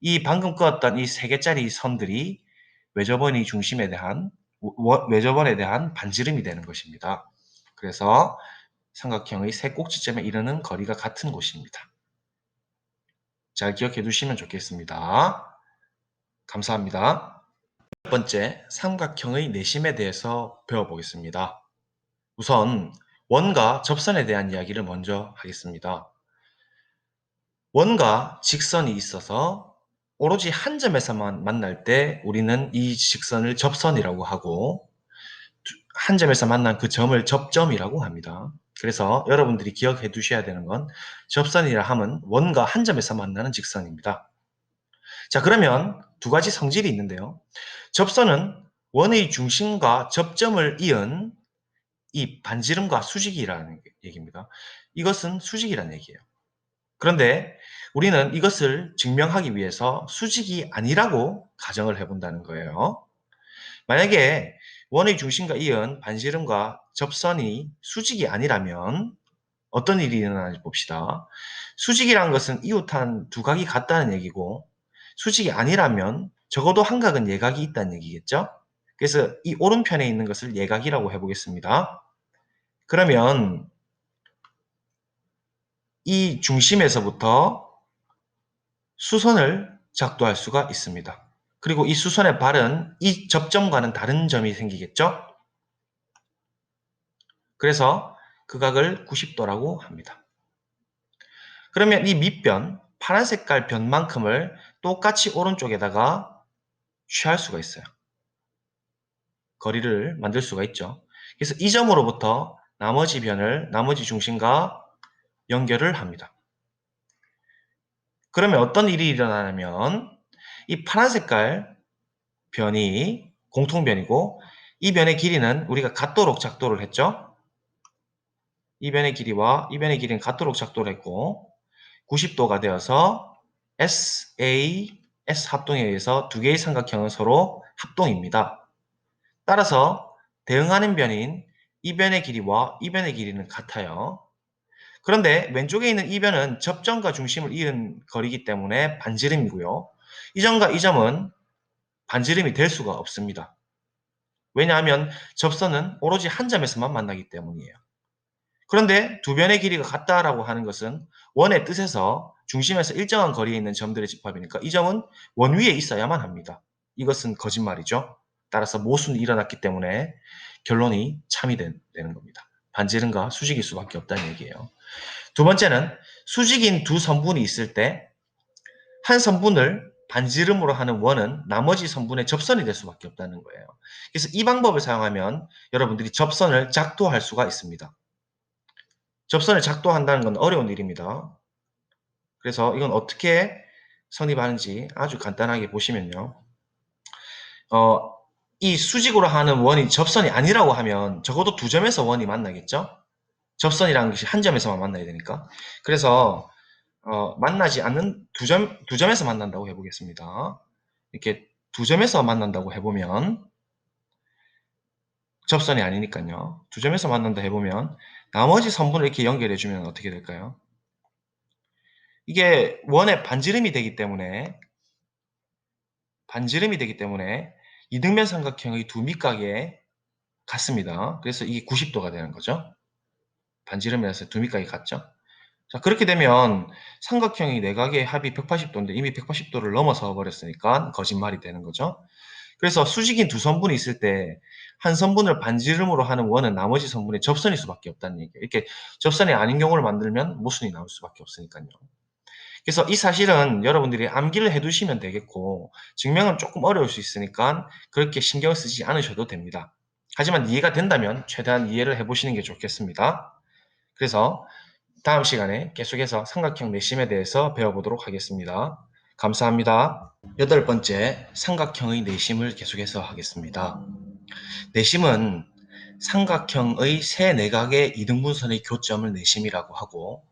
이 방금 그었던 이 3개짜리 선들이 외접원에 대한 반지름이 되는 것입니다. 그래서 삼각형의 세 꼭지점에 이르는 거리가 같은 곳입니다. 잘 기억해 두시면 좋겠습니다. 감사합니다. 첫 번째, 삼각형의 내심에 대해서 배워보겠습니다. 우선 원과 접선에 대한 이야기를 먼저 하겠습니다. 원과 직선이 있어서 오로지 한 점에서만 만날 때 우리는 이 직선을 접선이라고 하고 한 점에서 만난 그 점을 접점이라고 합니다. 그래서 여러분들이 기억해 두셔야 되는 건 접선이라 함은 원과 한 점에서 만나는 직선입니다. 자, 그러면 두 가지 성질이 있는데요. 접선은 원의 중심과 접점을 이은 이 반지름과 수직이라는 얘기입니다. 이것은 수직이라는 얘기예요. 그런데 우리는 이것을 증명하기 위해서 수직이 아니라고 가정을 해본다는 거예요. 만약에 원의 중심과 이은 반지름과 접선이 수직이 아니라면 어떤 일이 일어나는지 봅시다. 수직이란 것은 이웃한 두 각이 같다는 얘기고 수직이 아니라면 적어도 한 각은 예각이 있다는 얘기겠죠? 그래서 이 오른편에 있는 것을 예각이라고 해보겠습니다. 그러면 이 중심에서부터 수선을 작도할 수가 있습니다. 그리고 이 수선의 발은 이 접점과는 다른 점이 생기겠죠? 그래서 그 각을 90도라고 합니다. 그러면 이 밑변, 파란 색깔 변만큼을 똑같이 오른쪽에다가 취할 수가 있어요. 거리를 만들 수가 있죠. 그래서 이 점으로부터 나머지 변을 나머지 중심과 연결을 합니다. 그러면 어떤 일이 일어나냐면 이 파란 색깔 변이 공통변이고 이 변의 길이는 우리가 같도록 작도를 했죠. 이 변의 길이와 이 변의 길이는 같도록 작도를 했고 90도가 되어서 SAS 합동에 의해서 두 개의 삼각형은 서로 합동입니다. 따라서 대응하는 변인 이 변의 길이와 이 변의 길이는 같아요. 그런데 왼쪽에 있는 이 변은 접점과 중심을 이은 거리이기 때문에 반지름이고요. 이 점과 이 점은 반지름이 될 수가 없습니다. 왜냐하면 접선은 오로지 한 점에서만 만나기 때문이에요. 그런데 두 변의 길이가 같다라고 하는 것은 원의 뜻에서 중심에서 일정한 거리에 있는 점들의 집합이니까 이 점은 원 위에 있어야만 합니다. 이것은 거짓말이죠. 따라서 모순이 일어났기 때문에 결론이 참이 되는 겁니다. 반지름과 수직일 수밖에 없다는 얘기예요. 두 번째는 수직인 두 선분이 있을 때 한 선분을 반지름으로 하는 원은 나머지 선분의 접선이 될 수밖에 없다는 거예요. 그래서 이 방법을 사용하면 여러분들이 접선을 작도할 수가 있습니다. 접선을 작도한다는 건 어려운 일입니다. 그래서 이건 어떻게 성립하는지 아주 간단하게 보시면요. 이 수직으로 하는 원이 접선이 아니라고 하면 적어도 두 점에서 원이 만나겠죠? 접선이라는 것이 한 점에서만 만나야 되니까. 그래서 만나지 않는 두 점에서 만난다고 해보겠습니다. 이렇게 두 점에서 만난다고 해보면 접선이 아니니까요. 두 점에서 만난다 해보면 나머지 선분을 이렇게 연결해주면 어떻게 될까요? 이게 원의 반지름이 되기 때문에 이등변 삼각형의 두 밑각에 같습니다. 그래서 이게 90도가 되는 거죠. 반지름이라서 두 밑각이 같죠. 자, 그렇게 되면 삼각형이 내각의 합이 180도인데 이미 180도를 넘어서 버렸으니까 거짓말이 되는 거죠. 그래서 수직인 두 선분이 있을 때 한 선분을 반지름으로 하는 원은 나머지 선분의 접선일 수밖에 없다는 얘기예요. 이렇게 접선이 아닌 경우를 만들면 모순이 나올 수밖에 없으니까요. 그래서 이 사실은 여러분들이 암기를 해두시면 되겠고 증명은 조금 어려울 수 있으니까 그렇게 신경 쓰지 않으셔도 됩니다. 하지만 이해가 된다면 최대한 이해를 해보시는 게 좋겠습니다. 그래서 다음 시간에 계속해서 삼각형 내심에 대해서 배워보도록 하겠습니다. 감사합니다. 여덟 번째, 삼각형의 내심을 계속해서 하겠습니다. 내심은 삼각형의 세 내각의 이등분선의 교점을 내심이라고 하고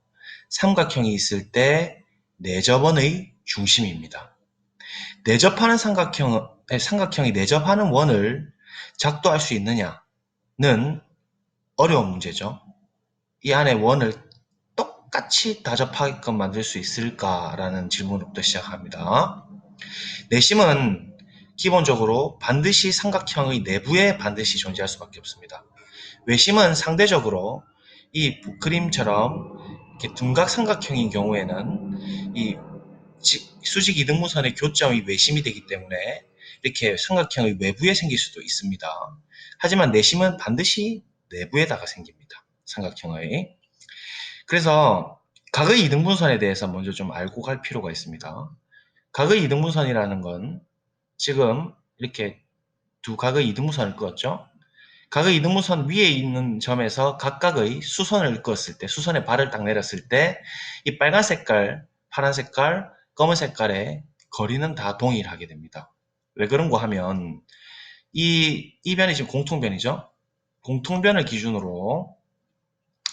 삼각형이 있을 때 내접원의 중심입니다. 내접하는 삼각형이 내접하는 원을 작도할 수 있느냐는 어려운 문제죠. 이 안에 원을 똑같이 다접하게끔 만들 수 있을까라는 질문부터 시작합니다. 내심은 기본적으로 반드시 삼각형의 내부에 반드시 존재할 수밖에 없습니다. 외심은 상대적으로 이 그림처럼 이렇게 둔각 삼각형인 경우에는 이 수직 이등분선의 교점이 외심이 되기 때문에 이렇게 삼각형의 외부에 생길 수도 있습니다. 하지만 내심은 반드시 내부에다가 생깁니다. 삼각형의. 그래서 각의 이등분선에 대해서 먼저 좀 알고 갈 필요가 있습니다. 각의 이등분선이라는 건 지금 이렇게 두 각의 이등분선을 그었죠. 각의 이등분선 위에 있는 점에서 각각의 수선을 그었을 때, 수선에 발을 딱 내렸을 때 이 빨간 색깔, 파란 색깔, 검은 색깔의 거리는 다 동일하게 됩니다. 왜 그런가 하면 이 변이 지금 공통변이죠. 공통변을 기준으로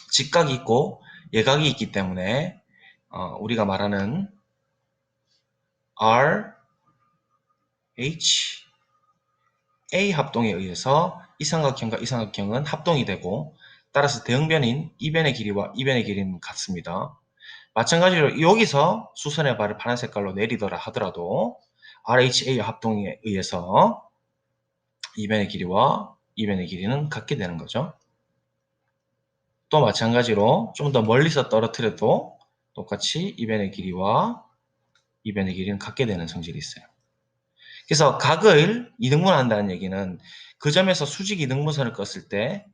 직각이 있고 예각이 있기 때문에 우리가 말하는 R, H, A 합동에 의해서 이 삼각형과 이 삼각형은 합동이 되고 따라서 대응변인 이 변의 길이와 이 변의 길이는 같습니다. 마찬가지로 여기서 수선의 발을 파란 색깔로 내리더라 하더라도 RHA 합동에 의해서 이 변의 길이와 이 변의 길이는 같게 되는 거죠. 또 마찬가지로 좀 더 멀리서 떨어뜨려도 똑같이 이 변의 길이와 이 변의 길이는 같게 되는 성질이 있어요. 그래서 각을 이등분한다는 얘기는 그 점에서 수직 이등분선을 껐을 때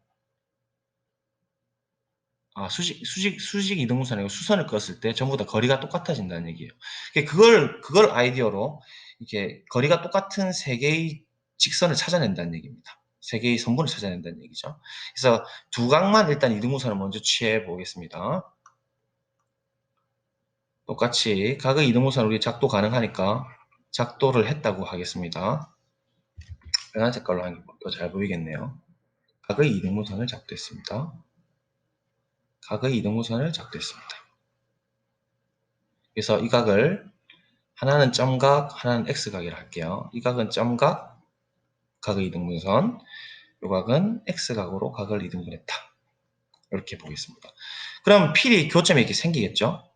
수직 이등분선 아니고 수선을 껐을 때 전부 다 거리가 똑같아진다는 얘기예요. 그걸 아이디어로 이렇게 거리가 똑같은 세 개의 직선을 찾아낸다는 얘기입니다. 세 개의 선분을 찾아낸다는 얘기죠. 그래서 두 각만 일단 이등분선을 먼저 취해 보겠습니다. 똑같이 각의 이등분선 우리 작도 가능하니까 작도를 했다고 하겠습니다. 빨간 색깔로 하는 게 더 잘 보이겠네요. 각의 이등분선을 작도했습니다. 각의 이등분선을 작도했습니다. 그래서 이 각을 하나는 점각, 하나는 x각이라 할게요. 이 각은 점각, 각의 이등분선. 요 각은 X각으로 각을 이등분했다. 이렇게 보겠습니다. 그럼 필히 교점이 이렇게 생기겠죠?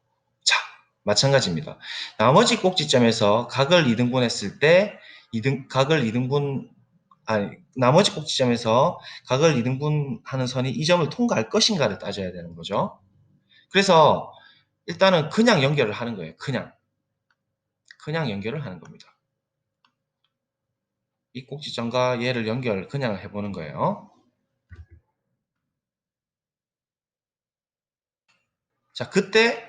자, 마찬가지입니다. 나머지 꼭지점에서 각을 이등분했을 때 나머지 꼭지점에서 각을 이등분하는 선이 이 점을 통과할 것인가를 따져야 되는 거죠. 그래서 일단은 그냥 연결을 하는 거예요. 그냥 연결을 하는 겁니다. 이 꼭지점과 얘를 연결 그냥 해보는 거예요. 자, 그때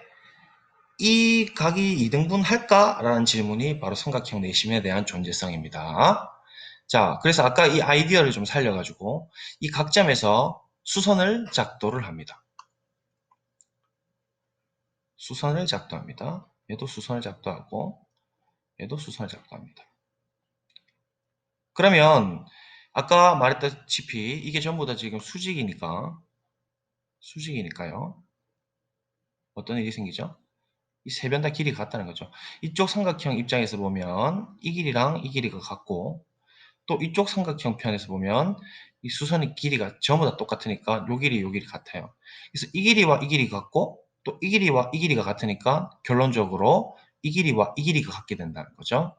이 각이 이등분 할까라는 질문이 바로 삼각형 내심에 대한 존재성입니다. 자, 그래서 아까 이 아이디어를 좀 살려가지고 이 각점에서 수선을 작도를 합니다. 수선을 작도합니다. 얘도 수선을 작도하고 얘도 수선을 작도합니다. 그러면 아까 말했다시피 이게 전부 다 지금 수직이니까요. 어떤 일이 생기죠? 이 세 변 다 길이가 같다는 거죠. 이쪽 삼각형 입장에서 보면 이 길이랑 이 길이가 같고 또 이쪽 삼각형 편에서 보면 이 수선의 길이가 전부 다 똑같으니까 요 길이 같아요. 그래서 이 길이와 이 길이가 같고 또 이 길이와 이 길이가 같으니까 결론적으로 이 길이와 이 길이가 같게 된다는 거죠.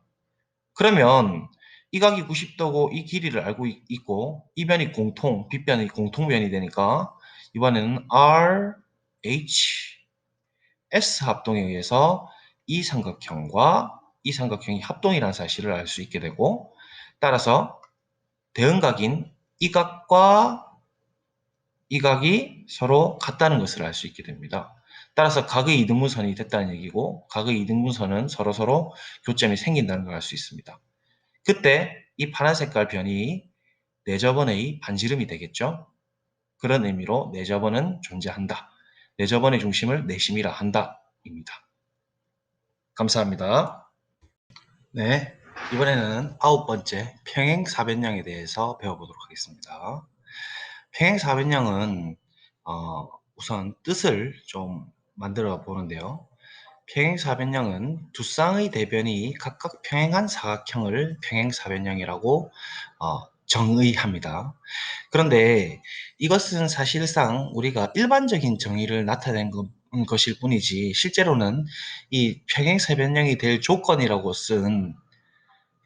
그러면 이 각이 90도고 이 길이를 알고 있고 이 변이 빗변이 공통변이 되니까 이번에는 R, H, S 합동에 의해서 이 삼각형과 이 삼각형이 합동이라는 사실을 알 수 있게 되고 따라서 대응각인 이 각과 이 각이 서로 같다는 것을 알 수 있게 됩니다. 따라서 각의 이등분선이 됐다는 얘기고 각의 이등분선은 서로서로 교점이 생긴다는 걸 알 수 있습니다. 그때 이 파란 색깔 변이 내저번의 반지름이 되겠죠. 그런 의미로 내저번은 존재한다. 내저번의 중심을 내심이라 한다. 입니다. 감사합니다. 네, 이번에는 9번째 평행사변형에 대해서 배워보도록 하겠습니다. 평행사변형은 우선 뜻을 좀 만들어 보는데요. 평행사변형은 두 쌍의 대변이 각각 평행한 사각형을 평행사변형이라고 정의합니다. 그런데 이것은 사실상 우리가 일반적인 정의를 나타낸 것일 뿐이지 실제로는 이 평행사변형이 될 조건이라고 쓴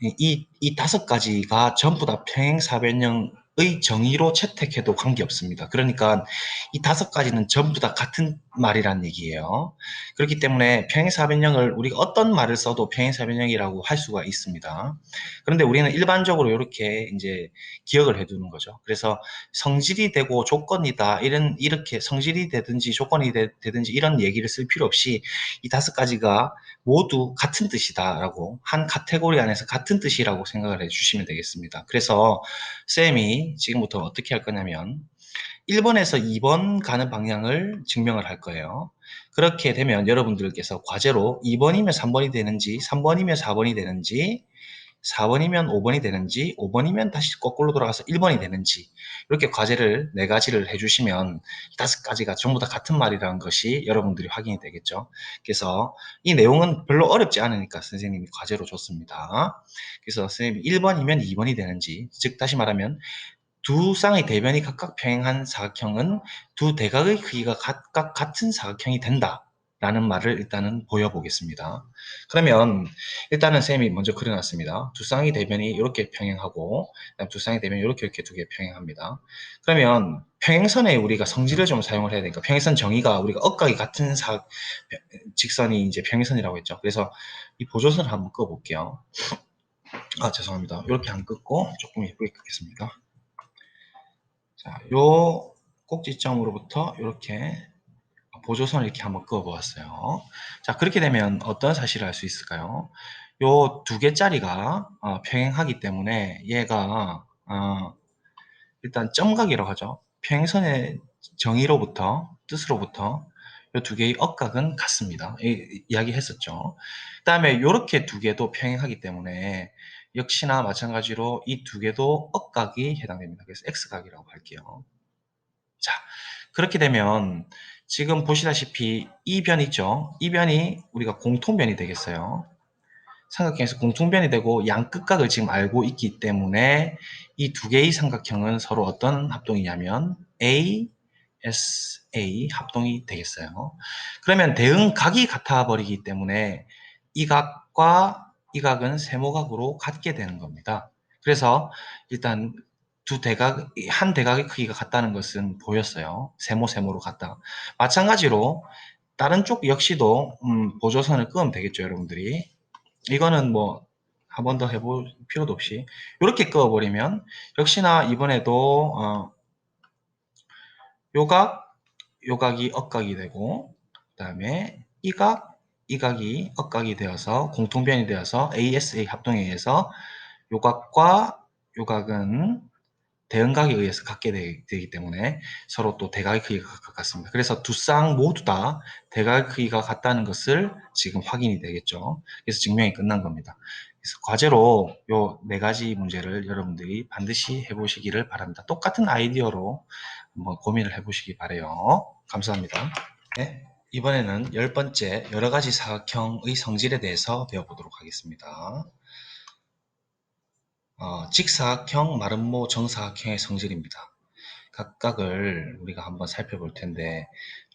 이 다섯 가지가 전부 다 평행사변형의 정의로 채택해도 관계없습니다. 그러니까 이 다섯 가지는 전부 다 같은 말이란 얘기예요. 그렇기 때문에 평행사변형을 우리가 어떤 말을 써도 평행사변형이라고 할 수가 있습니다. 그런데 우리는 일반적으로 이렇게 이제 기억을 해두는 거죠. 그래서 성질이 되고 조건이다 이렇게 성질이 되든지 조건이 되든지 이런 얘기를 쓸 필요 없이 이 다섯 가지가 모두 같은 뜻이다라고 한 카테고리 안에서 같은 뜻이라고 생각을 해주시면 되겠습니다. 그래서 쌤이 지금부터 어떻게 할 거냐면 1번에서 2번 가는 방향을 증명을 할 거예요. 그렇게 되면 여러분들께서 과제로 2번이면 3번이 되는지 3번이면 4번이 되는지 4번이면 5번이 되는지 5번이면 다시 거꾸로 돌아가서 1번이 되는지 이렇게 과제를 4가지를 해주시면 5가지가 전부 다 같은 말이라는 것이 여러분들이 확인이 되겠죠. 그래서 이 내용은 별로 어렵지 않으니까 선생님이 과제로 줬습니다. 그래서 선생님이 1번이면 2번이 되는지 즉 다시 말하면 두 쌍의 대변이 각각 평행한 사각형은 두 대각의 크기가 각각 같은 사각형이 된다. 라는 말을 일단은 보여보겠습니다. 그러면 일단은 쌤이 먼저 그려놨습니다. 두 쌍의 대변이 이렇게 평행하고 두 쌍의 대변이 이렇게 두 개 평행합니다. 그러면 평행선에 우리가 성질을 좀 사용을 해야 되니까 평행선 정의가 우리가 억각이 같은 직선이 이제 평행선이라고 했죠. 그래서 이 보조선을 한번 그어볼게요. 죄송합니다. 이렇게 안 긋고 조금 예쁘게 긋겠습니다. 자, 요 꼭지점으로부터 이렇게 보조선을 이렇게 한번 그어 보았어요. 자, 그렇게 되면 어떤 사실을 알 수 있을까요? 요 두 개짜리가 평행하기 때문에 얘가 일단 점각이라고 하죠. 평행선의 정의로부터 뜻으로부터 요 두 개의 억각은 같습니다. 이야기했었죠. 그다음에 요렇게 두 개도 평행하기 때문에 역시나 마찬가지로 이 두 개도 억각이 해당됩니다. 그래서 X각이라고 할게요. 자, 그렇게 되면 지금 보시다시피 이 변 있죠? 이 변이 우리가 공통변이 되겠어요. 삼각형에서 공통변이 되고 양끝각을 지금 알고 있기 때문에 이 두 개의 삼각형은 서로 어떤 합동이냐면 A, S, A 합동이 되겠어요. 그러면 대응각이 같아 버리기 때문에 이 각과 이 각은 세모각으로 같게 되는 겁니다. 그래서 일단 한 대각의 크기가 같다는 것은 보였어요. 세모로 같다. 마찬가지로 다른 쪽 역시도 보조선을 끄면 되겠죠, 여러분들이. 이거는 뭐 한 번 더 해볼 필요도 없이 이렇게 끄어버리면 역시나 이번에도 요각이 억각이 되고 그 다음에 이 각이 억각이 되어서 공통변이 되어서 ASA 합동에 의해서 요각과 요각은 대응각에 의해서 갖게 되기 때문에 서로 또 대각의 크기가 같습니다. 그래서 두 쌍 모두 다 대각의 크기가 같다는 것을 지금 확인이 되겠죠. 그래서 증명이 끝난 겁니다. 그래서 과제로 요 네 가지 문제를 여러분들이 반드시 해보시기를 바랍니다. 똑같은 아이디어로 한번 고민을 해보시기 바래요. 감사합니다. 네, 이번에는 10번째 여러 가지 사각형의 성질에 대해서 배워보도록 하겠습니다. 직사각형, 마름모, 정사각형의 성질입니다. 각각을 우리가 한번 살펴볼 텐데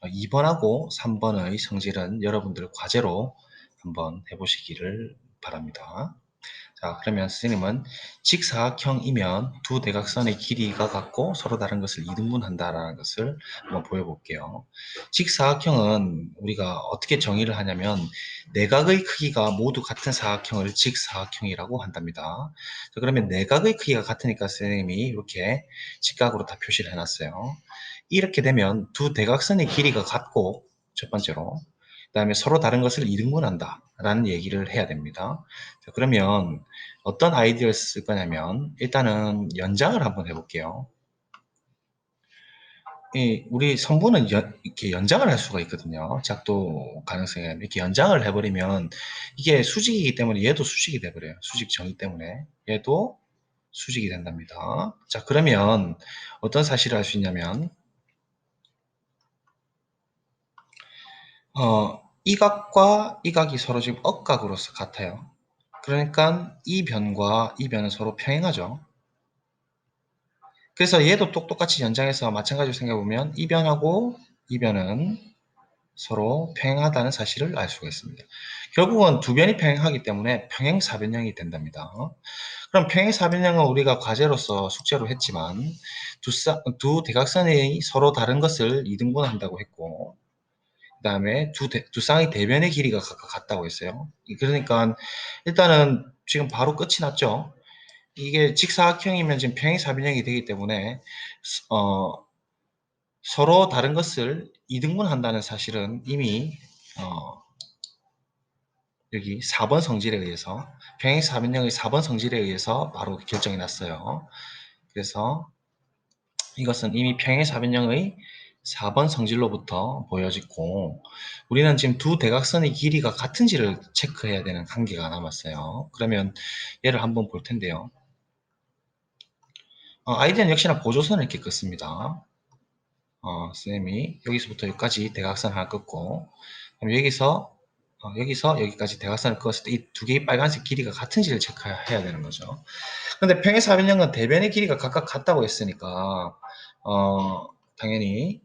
2번하고 3번의 성질은 여러분들 과제로 한번 해보시기를 바랍니다. 자, 그러면 선생님은 직사각형이면 두 대각선의 길이가 같고 서로 다른 것을 이등분한다라는 것을 한번 보여볼게요. 직사각형은 우리가 어떻게 정의를 하냐면 내각의 크기가 모두 같은 사각형을 직사각형이라고 한답니다. 자, 그러면 내각의 크기가 같으니까 선생님이 이렇게 직각으로 다 표시를 해놨어요. 이렇게 되면 두 대각선의 길이가 같고 첫 번째로 그 다음에 서로 다른 것을 이등분한다 라는 얘기를 해야 됩니다. 자, 그러면 어떤 아이디어를 쓸 거냐면 일단은 연장을 한번 해볼게요. 우리 성분은 이렇게 연장을 할 수가 있거든요. 작도 가능성에 이렇게 연장을 해버리면 이게 수직이기 때문에 얘도 수직이 돼버려요. 수직 정의 때문에 얘도 수직이 된답니다. 자, 그러면 어떤 사실을 알 수 있냐면 이 각과 이 각이 서로 지금 억각으로서 같아요. 그러니까 이 변과 이 변은 서로 평행하죠. 그래서 얘도 똑같이 연장해서 마찬가지로 생각해보면 이 변하고 이 변은 서로 평행하다는 사실을 알 수가 있습니다. 결국은 두 변이 평행하기 때문에 평행사변형이 된답니다. 그럼 평행사변형은 우리가 과제로서 숙제로 했지만 두 대각선이 서로 다른 것을 이등분한다고 했고 그 다음에 두 쌍의 대변의 길이가 각각 같다고 했어요. 그러니까 일단은 지금 바로 끝이 났죠. 이게 직사각형이면 지금 평행사변형이 되기 때문에 서로 다른 것을 이등분한다는 사실은 이미 여기 4번 성질에 의해서 평행사변형의 4번 성질에 의해서 바로 결정이 났어요. 그래서 이것은 이미 평행사변형의 4번 성질로부터 보여지고 우리는 지금 두 대각선의 길이가 같은지를 체크해야 되는 한계가 남았어요. 그러면 얘를 한번 볼 텐데요. 아이디어는 역시나 보조선을 이렇게 긋습니다. 쌤이 여기서부터 여기까지 대각선 하나 긋고 그럼 여기서 여기까지 대각선을 그었을 때 이 두 개의 빨간색 길이가 같은지를 체크해야 되는 거죠. 근데 평행사변형은 대변의 길이가 각각 같다고 했으니까 당연히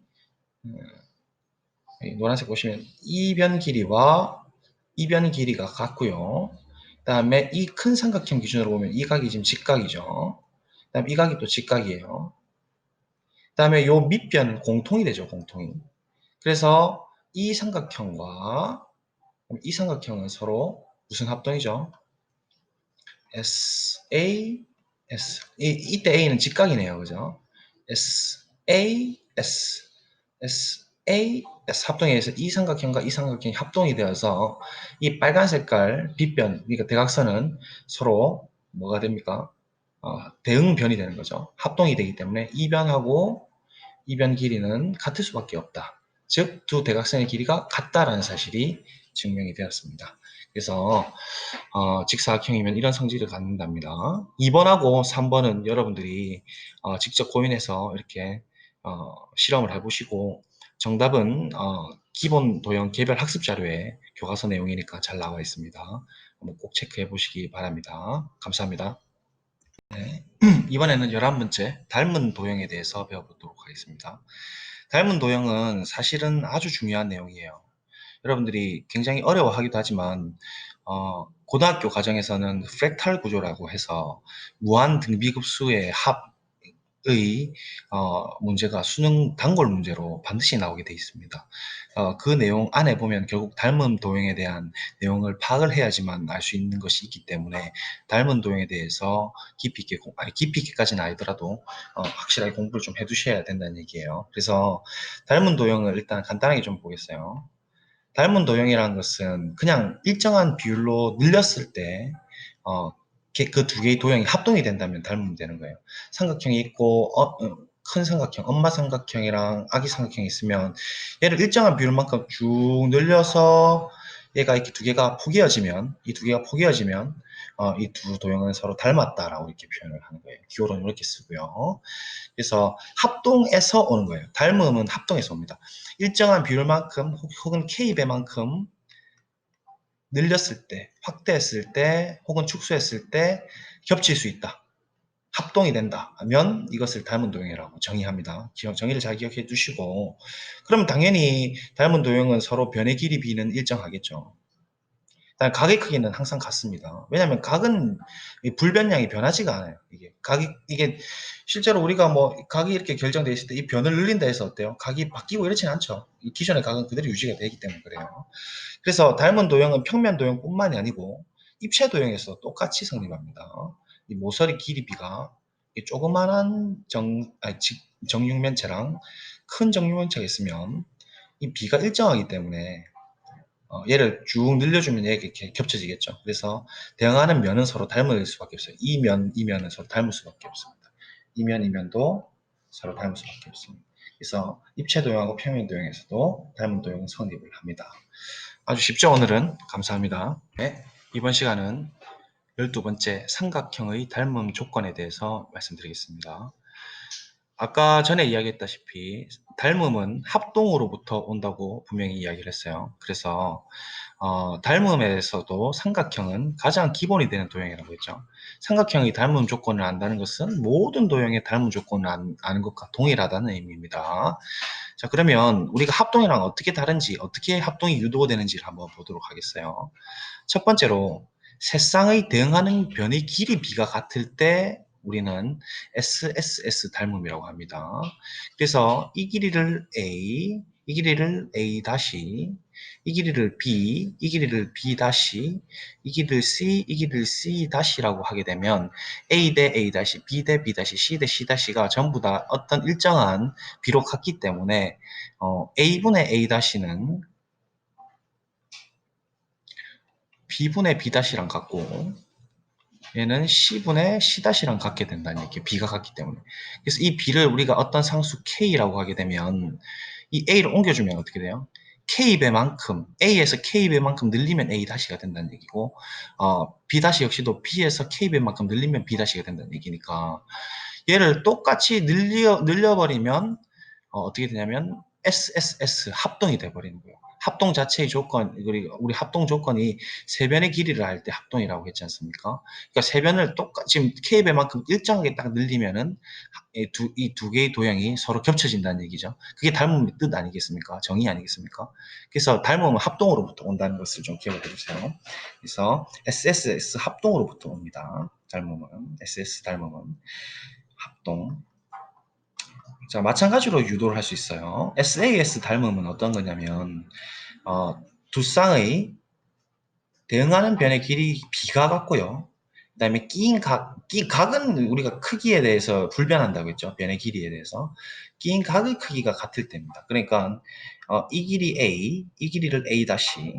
노란색 보시면 이 변 길이와 이 변 길이가 같고요. 그 다음에 이 큰 삼각형 기준으로 보면 이 각이 지금 직각이죠. 그 다음에 이 각이 또 직각이에요. 그 다음에 요 밑변 공통이 되죠. 공통이. 그래서 이 삼각형과 이 삼각형은 서로 무슨 합동이죠? SA, S. 이때 A는 직각이네요. 그죠? SA, S. SA, S 합동에 의해서 이 삼각형과 이 삼각형이 합동이 되어서 이 빨간 색깔 빗변, 그러니까 대각선은 서로 뭐가 됩니까? 대응변이 되는 거죠. 합동이 되기 때문에 이 변하고 이 변 길이는 같을 수밖에 없다. 즉, 두 대각선의 길이가 같다라는 사실이 증명이 되었습니다. 그래서 직사각형이면 이런 성질을 갖는답니다. 2번하고 3번은 여러분들이 직접 고민해서 이렇게 실험을 해보시고 정답은 기본 도형 개별 학습 자료에 교과서 내용이니까 잘 나와 있습니다. 한번 꼭 체크해 보시기 바랍니다. 감사합니다. 네. 이번에는 11번째 닮은 도형에 대해서 배워보도록 하겠습니다. 닮은 도형은 사실은 아주 중요한 내용이에요. 여러분들이 굉장히 어려워하기도 하지만 고등학교 과정에서는 프랙탈 구조라고 해서 무한 등비급수의 합의 문제가 수능 단골 문제로 반드시 나오게 되어 있습니다. 그 내용 안에 보면 결국 닮은 도형에 대한 내용을 파악을 해야지만 알 수 있는 것이 있기 때문에 닮은 도형에 대해서 깊이 있게 깊이 있게까지는 아니더라도 확실하게 공부를 좀 해두셔야 된다는 얘기예요. 그래서 닮은 도형을 일단 간단하게 좀 보겠어요. 닮은 도형이라는 것은 그냥 일정한 비율로 늘렸을 때, 그 두 개의 도형이 합동이 된다면 닮으면 되는 거예요. 삼각형이 있고, 큰 삼각형, 엄마 삼각형이랑 아기 삼각형이 있으면 얘를 일정한 비율만큼 쭉 늘려서 얘가 이렇게 두 개가 포개어지면, 이 두 개가 포개어지면, 이 두 도형은 서로 닮았다라고 이렇게 표현을 하는 거예요. 기호로는 이렇게 쓰고요. 그래서 합동에서 오는 거예요. 닮음은 합동에서 옵니다. 일정한 비율만큼 혹은 K배만큼 늘렸을 때, 확대했을 때, 혹은 축소했을 때 겹칠 수 있다. 합동이 된다 하면 이것을 닮은 도형이라고 정의합니다. 정의를 잘 기억해 두시고, 그럼 당연히 닮은 도형은 서로 변의 길이 b는 일정하겠죠. 각의 크기는 항상 같습니다. 왜냐하면 각은 불변량이 변하지가 않아요. 이게 실제로 우리가 뭐 각이 이렇게 결정되어 있을 때 이 변을 늘린다 해서 어때요? 각이 바뀌고 이렇지는 않죠. 이 기존의 각은 그대로 유지가 되기 때문에 그래요. 그래서 닮은 도형은 평면 도형뿐만이 아니고 입체 도형에서 똑같이 성립합니다. 이 모서리 길이 b가 조그만한 정육면체랑 큰 정육면체가 있으면 이 b가 일정하기 때문에 얘를 쭉 늘려주면 얘가 이렇게 겹쳐지겠죠. 그래서 대응하는 면은 서로 닮을 수밖에 없어요. 이 면은 서로 닮을 수밖에 없습니다. 이 면도 서로 닮을 수밖에 없습니다. 그래서 입체 도형하고 평면 도형에서도 닮은 도형은 성립을 합니다. 아주 쉽죠, 오늘은? 감사합니다. 네, 이번 시간은 12번째 삼각형의 닮음 조건에 대해서 말씀드리겠습니다. 아까 전에 이야기했다시피 닮음은 합동으로부터 온다고 분명히 이야기를 했어요. 그래서 닮음에서도 삼각형은 가장 기본이 되는 도형이라고 했죠. 삼각형이 닮음 조건을 안다는 것은 모든 도형의 닮음 조건을 아는 것과 동일하다는 의미입니다. 자, 그러면 우리가 합동이랑 어떻게 다른지, 어떻게 합동이 유도되는지를 한번 보도록 하겠어요. 첫 번째로 세쌍의 대응하는 변의 길이 b가 같을 때 우리는 SSS 닮음이라고 합니다. 그래서 이 길이를 A, 이 길이를 A 다시, 이 길이를 B, 이 길이를 B 다시, 이 길이를 C, 이 길이를 C 다시라고 하게 되면 A 대 A 다시, B 대 B 다시, C 대 C 다시가 전부 다 어떤 일정한 비로 같기 때문에 A분의 A 다시는 B분의 B-랑 같고 얘는 C분의 C-랑 같게 된다는 얘기예요. B가 같기 때문에. 그래서 이 B를 우리가 어떤 상수 K라고 하게 되면 이 A를 옮겨주면 어떻게 돼요? K배만큼, A에서 K배만큼 늘리면 A-가 된다는 얘기고 B- 역시도 B에서 K배만큼 늘리면 B-가 된다는 얘기니까 얘를 똑같이 늘려버리면 어떻게 되냐면 SSS 합동이 돼버리는 거예요. 합동 자체의 조건, 우리 합동 조건이 세변의 길이를 할 때 합동이라고 했지 않습니까? 그러니까 세변을 지금 K배만큼 일정하게 딱 늘리면은 이 두 개의 도형이 서로 겹쳐진다는 얘기죠. 그게 닮음의 뜻 아니겠습니까? 정의 아니겠습니까? 그래서 닮음은 합동으로부터 온다는 것을 좀 기억해 두세요. 그래서 SSS 합동으로부터 옵니다. SS 닮음은 합동. 자, 마찬가지로 유도를 할 수 있어요. SAS 닮음은 어떤 거냐면 두 쌍의 대응하는 변의 길이 b가 같고요. 그 다음에 각은 우리가 크기에 대해서 불변한다고 했죠. 변의 길이에 대해서. 끼인 각의 크기가 같을 때입니다. 그러니까 이 길이 A, 이 길이를 A 다시,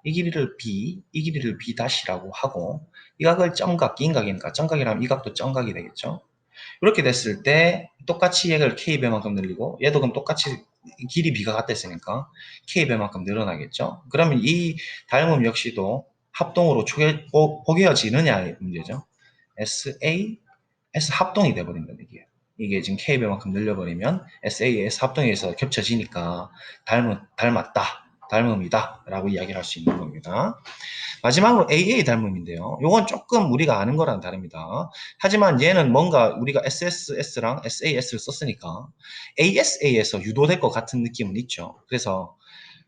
이 길이를 B, 이 길이를 B 다시라고 하고 이 각을 점각, 끼인 각이니까 점각이라면 이 각도 점각이 되겠죠. 이렇게 됐을 때 똑같이 얘를 K배만큼 늘리고 얘도 그럼 똑같이 길이 B가 같았으니까 K배만큼 늘어나겠죠. 그러면 이 닮음 역시도 합동으로 포개어지느냐의 문제죠. SA, S 합동이 돼버린다는 얘기예요. 이게 지금 K배만큼 늘려버리면 SAS 합동에서 겹쳐지니까 닮았다, 닮음이다 라고 이야기를 할 수 있는 겁니다. 마지막으로 AA 닮음인데요. 이건 조금 우리가 아는 거랑 다릅니다. 하지만 얘는 뭔가 우리가 SSS랑 SAS를 썼으니까 ASA에서 유도될 것 같은 느낌은 있죠. 그래서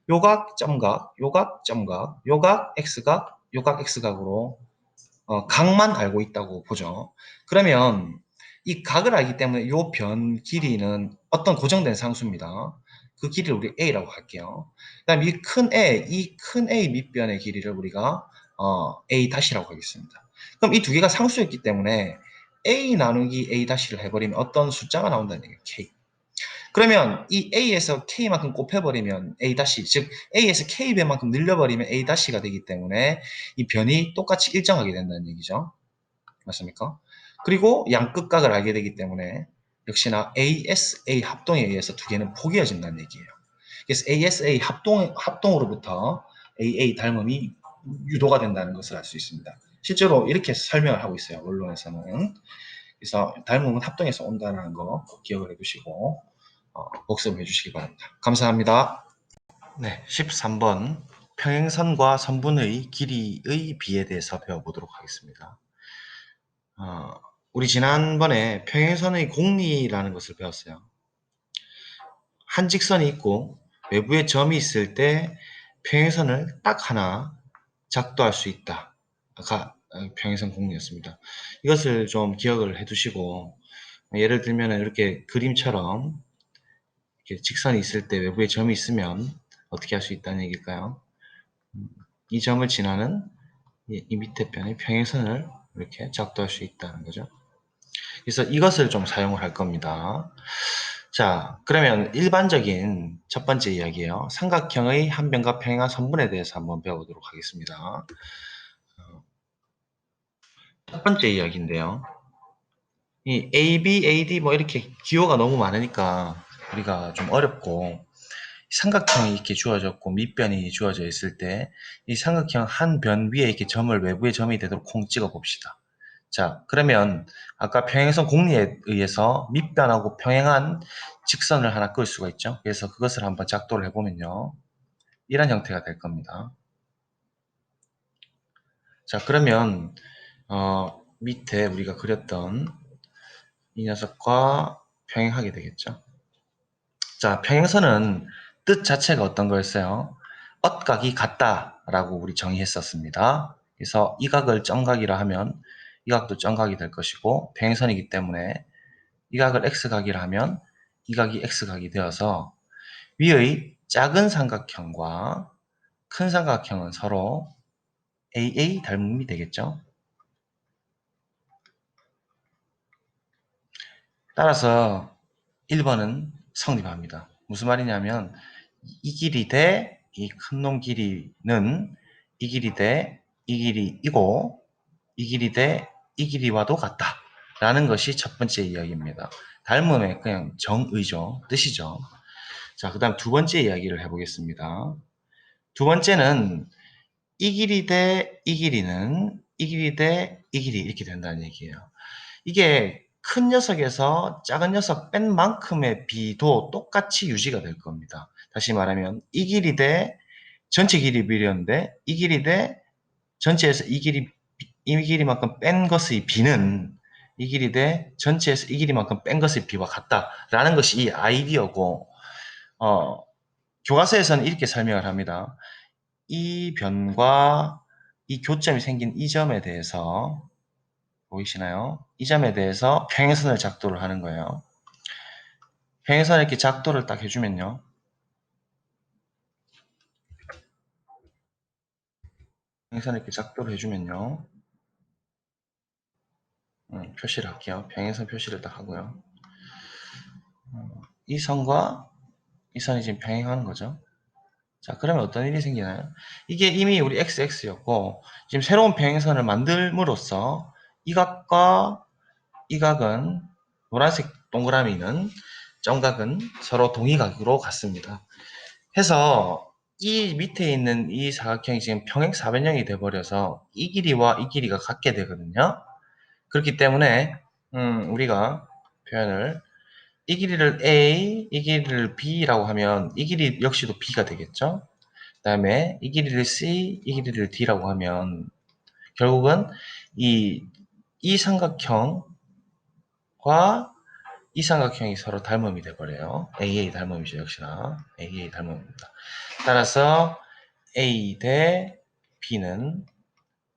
요각, 점각, 요각, 점각, 요각, X각, 요각, X각으로 각만 알고 있다고 보죠. 그러면 이 각을 알기 때문에 요 변 길이는 어떤 고정된 상수입니다. 그 길이를 우리 A라고 할게요. 그 다음 이 큰 A 밑변의 길이를 우리가 A-라고 하겠습니다. 그럼 이 두 개가 상수였기 때문에 A 나누기 A-를 해버리면 어떤 숫자가 나온다는 얘기예요. K. 그러면 이 A에서 K만큼 곱해버리면 A-, 즉 A에서 K배만큼 늘려버리면 A-가 되기 때문에 이 변이 똑같이 일정하게 된다는 얘기죠. 맞습니까? 그리고 양끝각을 알게 되기 때문에 역시나 ASA 합동에 의해서 두 개는 포개어진다는 얘기예요. 그래서 ASA 합동으로부터 AA 닮음이 유도가 된다는 것을 알 수 있습니다. 실제로 이렇게 설명을 하고 있어요. 원론에서는. 그래서 닮음은 합동에서 온다는 거 꼭 기억을 해두시고 복습해 주시기 바랍니다. 감사합니다. 네, 13번 평행선과 선분의 길이의 비에 대해서 배워보도록 하겠습니다. 우리 지난번에 평행선의 공리라는 것을 배웠어요. 한 직선이 있고 외부에 점이 있을 때 평행선을 딱 하나 작도할 수 있다. 아까 평행선 공리였습니다. 이것을 좀 기억을 해 두시고 예를 들면 이렇게 그림처럼 이렇게 직선이 있을 때 외부에 점이 있으면 어떻게 할 수 있다는 얘기일까요? 이 점을 지나는 이 밑에 편의 평행선을 이렇게 작도할 수 있다는 거죠. 그래서 이것을 좀 사용을 할 겁니다. 자, 그러면 일반적인 첫 번째 이야기예요. 삼각형의 한 변과 평행한 선분에 대해서 한번 배워보도록 하겠습니다. 첫 번째 이야기인데요. 이 AB, AD 뭐 이렇게 기호가 너무 많으니까 우리가 좀 어렵고 삼각형이 이렇게 주어졌고 밑변이 주어져 있을 때 이 삼각형 한 변 위에 이렇게 점을 외부에 점이 되도록 콩 찍어 봅시다. 자, 그러면 아까 평행선 공리에 의해서 밑변하고 평행한 직선을 하나 끌 수가 있죠. 그래서 그것을 한번 작도를 해보면요. 이런 형태가 될 겁니다. 자, 그러면 밑에 우리가 그렸던 이 녀석과 평행하게 되겠죠. 자, 평행선은 뜻 자체가 어떤 거였어요? 엇각이 같다라고 우리 정의했었습니다. 그래서 이 각을 점각이라 하면 이 각도 점각이 될 것이고 평행선이기 때문에 이 각을 x각이라 하면 이 각이 x각이 되어서 위의 작은 삼각형과 큰 삼각형은 서로 AA 닮음이 되겠죠. 따라서 1번은 성립합니다. 무슨 말이냐면 이 길이 대 이 큰 놈 길이는 이 길이 대 이 길이이고 이 길이 대 이 길이와도 같다 라는 것이 첫 번째 이야기입니다. 닮음의 그냥 정의죠. 뜻이죠. 자, 그 다음 두 번째 이야기를 해보겠습니다. 두 번째는 이 길이 대 이 길이는 이 길이 대 이 길이 이렇게 된다는 얘기예요. 이게 큰 녀석에서 작은 녀석 뺀 만큼의 비도 똑같이 유지가 될 겁니다. 다시 말하면 이 길이 대 전체 길이 비례인데 이 길이 대 전체에서 이 길이만큼 뺀 것의 비는 이 길이 대 전체에서 이 길이만큼 뺀 것의 비와 같다라는 것이 이 아이디어고 교과서에서는 이렇게 설명을 합니다. 이 변과 이 교점이 생긴 이 점에 대해서 보이시나요? 이 점에 대해서 평행선을 작도를 하는 거예요. 평행선을 이렇게 작도를 딱 해주면요. 평행선을 이렇게 작도를 해주면요. 표시를 할게요. 평행선 표시를 딱 하고요. 이 선과 이 선이 지금 평행하는 거죠. 자, 그러면 어떤 일이 생기나요? 이게 이미 우리 XX였고 지금 새로운 평행선을 만들므로써 이 각과 이 각은 노란색 동그라미는 점각은 서로 동의각으로 같습니다. 해서 이 밑에 있는 이 사각형이 지금 평행사변형이 돼버려서 이 길이와 이 길이가 같게 되거든요. 그렇기 때문에 우리가 표현을 이 길이를 A, 이 길이를 B라고 하면 이 길이 역시도 B가 되겠죠. 그 다음에 이 길이를 C, 이 길이를 D라고 하면 결국은 이 삼각형과 이 삼각형이 서로 닮음이 돼버려요. AA 닮음이죠. 역시나 AA 닮음입니다. 따라서 A 대 B는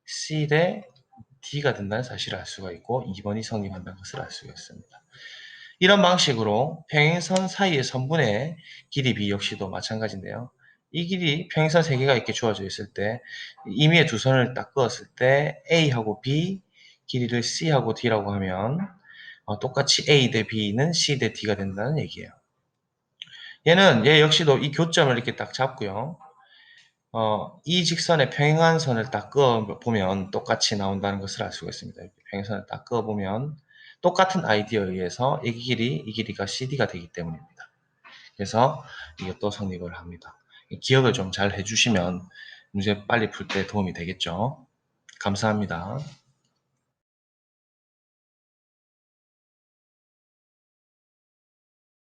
C 대 D가 된다는 사실을 알 수가 있고 2번이 성립한다는 것을 알 수가 있습니다. 이런 방식으로 평행선 사이의 선분의 길이 B 역시도 마찬가지인데요. 이 길이 평행선 3개가 이렇게 주어져 있을 때 임의의 두 선을 딱 그었을 때 A하고 B 길이를 C하고 D라고 하면 똑같이 A 대 B는 C 대 D가 된다는 얘기예요. 얘 역시도 이 교점을 이렇게 딱 잡고요. 이 직선의 평행한 선을 딱 그어보면 똑같이 나온다는 것을 알 수가 있습니다. 평행선을 딱 그어보면 똑같은 아이디어에 의해서 이 길이가 CD가 되기 때문입니다. 그래서 이것도 성립을 합니다. 기억을 좀 잘 해주시면 문제 빨리 풀 때 도움이 되겠죠. 감사합니다.